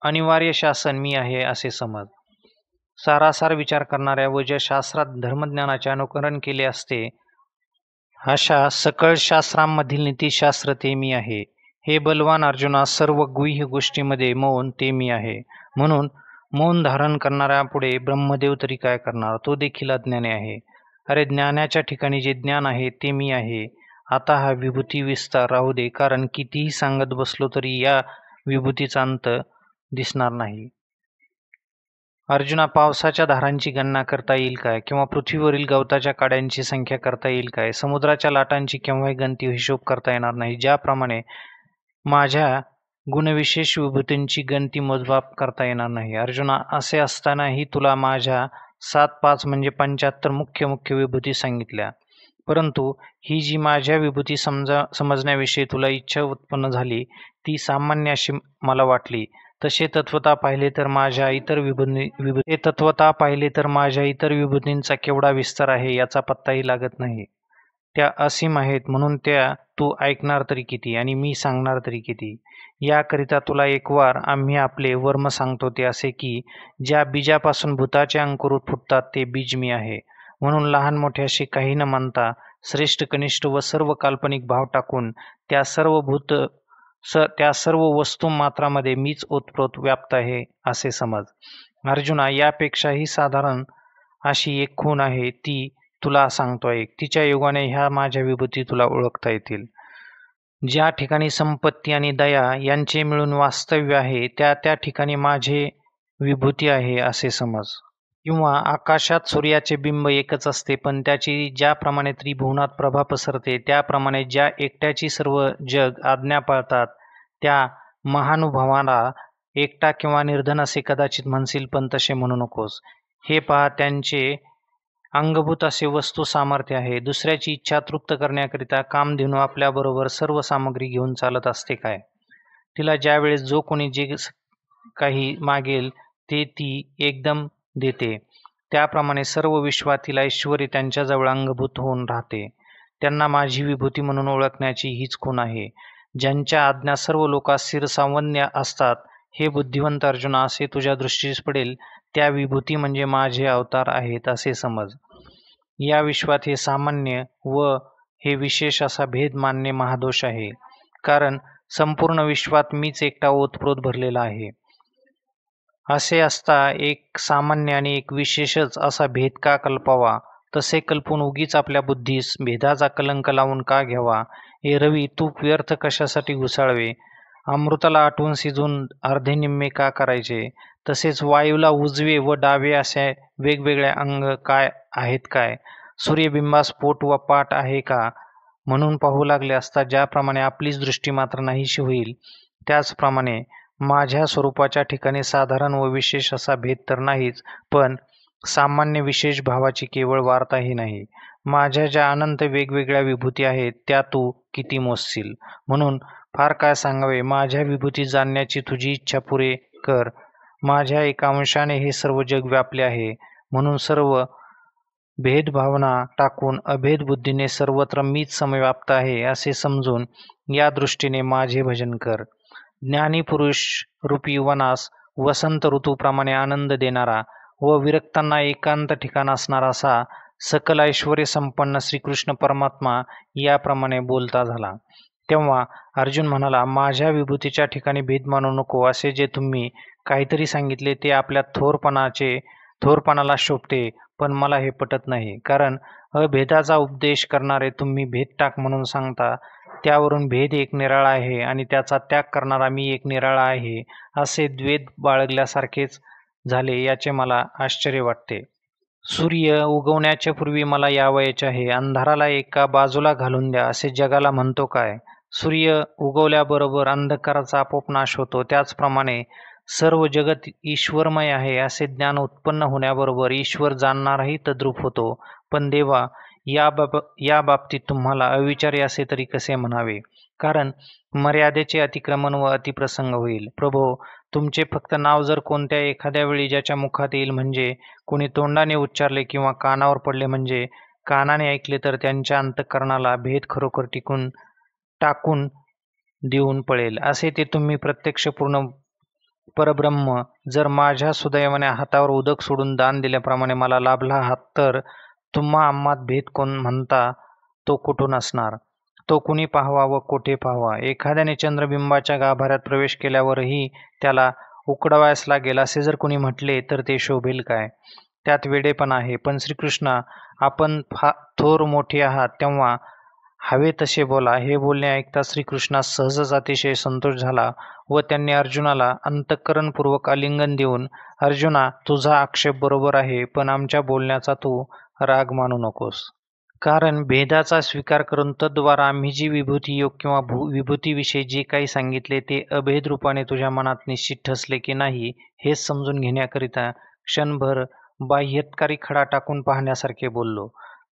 अनिवार्य शासन मी आहे असे समज. सारासार विचार करणाऱ्या व ज्या शास्त्रात धर्मज्ञानाचे अनुकरण केले असते, अशा सकळ शास्त्रांमधील नीतिशास्त्र ते मी आहे. हे बलवान अर्जुना, सर्व गुह्य गोष्टीमध्ये मौन ते मी आहे. म्हणून मौन धारण करणाऱ्या पुढे ब्रह्मदेव तरी काय करणार, तो देखील अज्ञानी आहे. अरे, ज्ञानाच्या ठिकाणी जे ज्ञान आहे ते मी आहे. आता हा विभूती विस्तार राहू दे, कारण कितीही सांगत बसलो तरी या विभूतीचा अंत दिसणार नाही. अर्जुना, पावसाच्या धारांची गणना करता येईल काय, किंवा पृथ्वीवरील गवताच्या काड्यांची संख्या करता येईल काय, समुद्राच्या लाटांची केव्हाही गणती हिशोब करता येणार नाही. ज्याप्रमाणे माझ्या गुणविशेष विभूतींची गणती मोजमाप करता येणार नाही. अर्जुना, असे असतानाही तुला माझ्या 7-5 म्हणजे 75 मुख्य विभूती सांगितल्या. परंतु ही जी माझ्या विभूती समजण्याविषयी तुला इच्छा उत्पन्न झाली, ती सामान्य अशी मला वाटली. तसे तत्वता पाहिले तर माझ्या इतर विभूतींचा केवढा विस्तार आहे याचा पत्ताही लागत नाही. त्या असीम आहेत, म्हणून त्या तू ऐकणार तरी किती आणि मी सांगणार तरी किती. याकरिता तुला एक वार आम्ही आपले वर्म सांगतो, ते असे की ज्या बीजापासून भूताचे अंकुर फुटतात ते बीज मी आहे. म्हणून लहान मोठ्याशी काही न मानता श्रेष्ठ कनिष्ठ व सर्व काल्पनिक भाव टाकून त्या सर्व वस्तू मात्रामध्ये मीच ओतप्रोत व्याप्त आहे असे समज. अर्जुना, यापेक्षाही साधारण अशी एक खूण आहे, ती तुला सांगतोय. तिच्या योगाने ह्या माझ्या विभूती तुला ओळखता येतील. ज्या ठिकाणी संपत्ती आणि दया यांचे मिळून वास्तव्य आहे, त्या ठिकाणी माझे विभूती आहे असे समज. किंवा आकाशात सूर्याचे बिंब एकच असते, पण त्याची ज्याप्रमाणे त्रिभुवनात प्रभा पसरते, त्याप्रमाणे ज्या एकट्याची सर्व जग आज्ञा पाळतात, त्या महानुभावाला एकटा किंवा निर्धन असे कदाचित म्हणशील, पण तसे म्हणू नकोस. हे पहा, त्यांचे अंगभूत असे वस्तू सामर्थ्य आहे. दुसऱ्याची इच्छा तृप्त करण्याकरिता कामधेनू आपल्याबरोबर सर्व सामग्री घेऊन चालत असते काय? तिला ज्यावेळेस जो कोणी जे काही मागेल ते ती एकदम देते. त्याप्रमाणे सर्व विश्वात तिला ऐश्वर्य त्यांच्याजवळ अंगभूत होऊन राहते. त्यांना माझी विभूती म्हणून ओळखण्याची हीच खूण आहे. ज्यांच्या आज्ञा सर्व लोकांस शिरसावन्य असतात, हे बुद्धिवंत अर्जुना, असे तुझ्या दृष्टीस पडेल त्या विभूती म्हणजे माझे अवतार आहेत असे समज. या विश्वात हे सामान्य व हे विशेष असा भेद मानणे महादोष आहे, कारण संपूर्ण विश्वात मीच एकटा ओतप्रोत भरलेला आहे. असे असता एक सामान्य आणि एक विशेषच असा भेद का कल्पावा? तसे कल्पून उगीच आपल्या बुद्धीस भेदाचा कलंक लावून का घ्यावा? हे रवी, तू व्यर्थ कशासाठी घुसाळवे? अमृताला आटवून शिजून अर्धे निम्मे का करायचे? तसेच वायूला उजवे व डावे असे वेगवेगळे अंग काय आहेत काय? सूर्यबिंबास पोट व पाठ आहे का? म्हणून पाहू लागले असता ज्याप्रमाणे आपलीच दृष्टी मात्र नाहीशी होईल, त्याचप्रमाणे माझ्या स्वरूपाच्या ठिकाणी साधारण व विशेष असा भेद तर नाहीच, पण सामान्य विशेष भावाची केवळ वार्ताही नाही. माझ्या ज्या अनंत वेगवेगळ्या विभूती आहेत त्या तू किती मोजशील? म्हणून फार काय सांगावे, माझ्या विभूती जाणण्याची तुझी इच्छा पुरे कर. माझ्या एका अंशाने हे सर्व जग व्यापले आहे, म्हणून सर्व भेदभावना टाकून अभेद बुद्धीने सर्वत्र मीच समव्याप्त आहे असे समजून या दृष्टीने माझे भजन कर. ज्ञानी पुरुष रूपी वनास वसंत ऋतूप्रमाणे आनंद देणारा व विरक्तांना एकांत ठिकाण असणारा असा सकल ऐश्वर्य संपन्न श्रीकृष्ण परमात्मा याप्रमाणे बोलता झाला. तेव्हा अर्जुन म्हणाला, माझ्या विभूतीच्या ठिकाणी भेद मानू नको. असे जे तुम्ही काहीतरी सांगितले ते आपल्या थोरपणाला शोभते, पण मला हे पटत नाही. कारण अभेदाचा उपदेश करणारे तुम्ही भेद टाक म्हणून सांगता, त्यावरून भेद एक निराळा आहे आणि त्याचा त्याग करणारा मी एक निराळा आहे असे द्वैत बाळगल्यासारखेच झाले, याचे मला आश्चर्य वाटते. सूर्य उगवण्याच्या पूर्वी मला यावयाचे आहे, अंधाराला एका बाजूला घालून द्या असे जगाला म्हणतो काय? सूर्य उगवल्याबरोबर अंधकाराचा आपोआप नाश होतो. त्याचप्रमाणे सर्व जगत ईश्वरमय आहे असे ज्ञान उत्पन्न होण्याबरोबर ईश्वर जाणणाराही तद्रूप होतो. पण देवा, या बाबतीत तुम्हाला अविचारी असे तरी कसे म्हणावे, कारण मर्यादेचे अतिक्रमण व अतिप्रसंग होईल. प्रभो, तुमचे फक्त नाव जर कोणत्या एखाद्या वेळी ज्याच्या मुखात येईल म्हणजे कोणी तोंडाने उच्चारले किंवा कानावर पडले म्हणजे कानाने ऐकले तर त्यांच्या अंतःकरणाला भेद खरोखर टाकून देऊन पळेल, असे ते तुम्ही प्रत्यक्ष पूर्ण परब्रह्म जर माझ्या सुदैवाने हातावर उदक सोडून दान दिल्याप्रमाणे मला लाभला आहात, तर तुम्हा आम्हात भेद कोण म्हणता तो कुठून असणार? तो कुणी पाहावा व कोठे पाहावा? एखाद्याने चंद्रबिंबाच्या गाभाऱ्यात प्रवेश केल्यावरही त्याला उकडवायस लागेल असे जर कोणी म्हटले तर ते शोभेल काय? त्यात वेडेपणा आहे. पण श्रीकृष्णा, आपण थोर मोठे आहात तेव्हा हवे तसे बोला. हे बोलणे ऐकताच श्रीकृष्णास सहजच अतिशय संतोष झाला व त्यांनी अर्जुनाला अंतःकरणपूर्वक आलिंगन देऊन, अर्जुना, तुझा आक्षेप बरोबर आहे, पण आमच्या बोलण्याचा तू राग मानू नकोस. कारण भेदाचा स्वीकार करून तद्वारा आम्ही जी विभूती योग किंवा विभूतीविषयी जे काही सांगितले ते अभेद रूपाने तुझ्या मनात निश्चित ठसले की नाही हे समजून घेण्याकरिता क्षणभर बाह्यत्कारी खडा टाकून पाहण्यासारखे बोललो.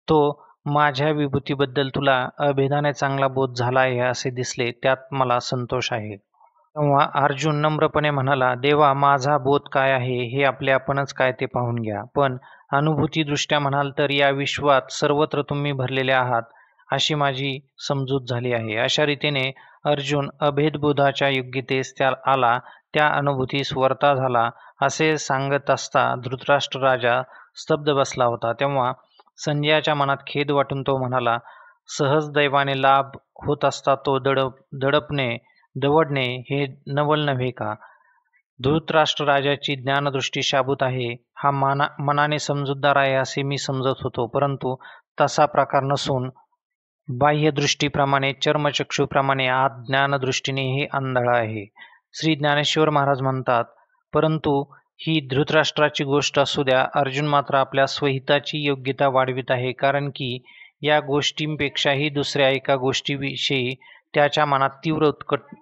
तो माझ्या विभूतीबद्दल तुला अभेदाने चांगला बोध झाला आहे असे दिसले, त्यात मला संतोष आहे. तेव्हा अर्जुन नम्रपणे म्हणाला, देवा, माझा बोध काय आहे हे आपले आपणच काय ते पाहून घ्या. पण अनुभूतीदृष्ट्या म्हणाल तर या विश्वात सर्वत्र तुम्ही भरलेले आहात अशी माझी समजूत झाली आहे. अशा रीतीने अर्जुन अभेदबोधाच्या योग्यतेस आला, त्या अनुभूतीस वर्ता झाला असे सांगत असता धृतराष्ट्र राजा स्तब्ध बसला होता. तेव्हा संजयाच्या मनात खेद वाटून तो म्हणाला, सहज दैवाने लाभ होत असता तो दवडणे हे नवल नव्हे का? धृतराष्ट्र राजाची ज्ञानदृष्टी शाबूत आहे, हा मनाने समजूतदार आहे असे मी समजत होतो, परंतु तसा प्रकार नसून बाह्यदृष्टीप्रमाणे चर्मचक्षुप्रमाणे आत ज्ञानदृष्टीने हे आंधळा आहे. श्री ज्ञानेश्वर महाराज म्हणतात, परंतु ही धृतराष्ट्राची गोष्ट असू द्या, अर्जुन मात्र आपल्या स्वहिताची योग्यता वाढवित आहे, कारण की या गोष्टींपेक्षाही दुसऱ्या एका गोष्टीविषयी त्याच्या मनात तीव्र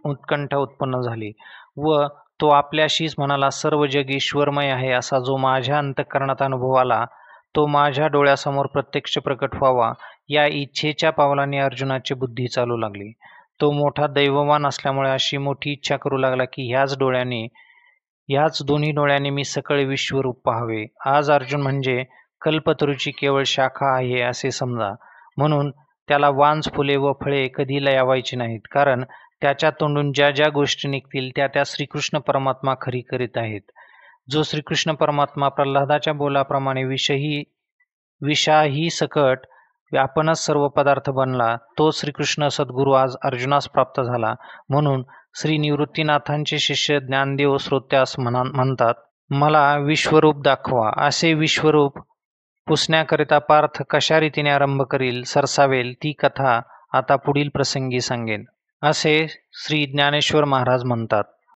उत्कंठा उत्पन्न झाली व तो आपल्याशीच म्हणाला, सर्व जग ईश्वरमय आहे असा जो माझ्या अंतःकरणात अनुभव आला तो माझ्या डोळ्यासमोर प्रत्यक्ष प्रकट व्हावा या इच्छेच्या पावलाने अर्जुनाची बुद्धी चालू लागली. तो मोठा दैववान असल्यामुळे अशी मोठी इच्छा करू लागला की ह्याच दोन्ही डोळ्यांनी मी सकळ विश्वरूप पाहावे. आज अर्जुन म्हणजे कल्पतरूची केवळ शाखा आहे असे समजा. म्हणून त्याला वांस, फुले व फळे कधी लयावायची नाहीत, कारण त्याच्या तोंडून ज्या ज्या गोष्टी निघतील त्या श्रीकृष्ण परमात्मा खरी करीत आहेत. जो श्रीकृष्ण परमात्मा प्रल्हादाच्या बोलाप्रमाणे विषाही सकट आपणच सर्व पदार्थ बनला, तो श्रीकृष्ण सद्गुरू आज अर्जुनास प्राप्त झाला. म्हणून श्री निवृत्तीनाथांचे शिष्य ज्ञानदेव श्रोत्यास म्हणतात, मला विश्वरूप दाखवा. असे विश्वरूप पुसण्याकरिता पार्थ कशा रीतीने आरंभ करील, सरसावेल ती कथा आता पुढील प्रसंगी सांगेन, असे श्री ज्ञानेश्वर महाराज म्हणतात.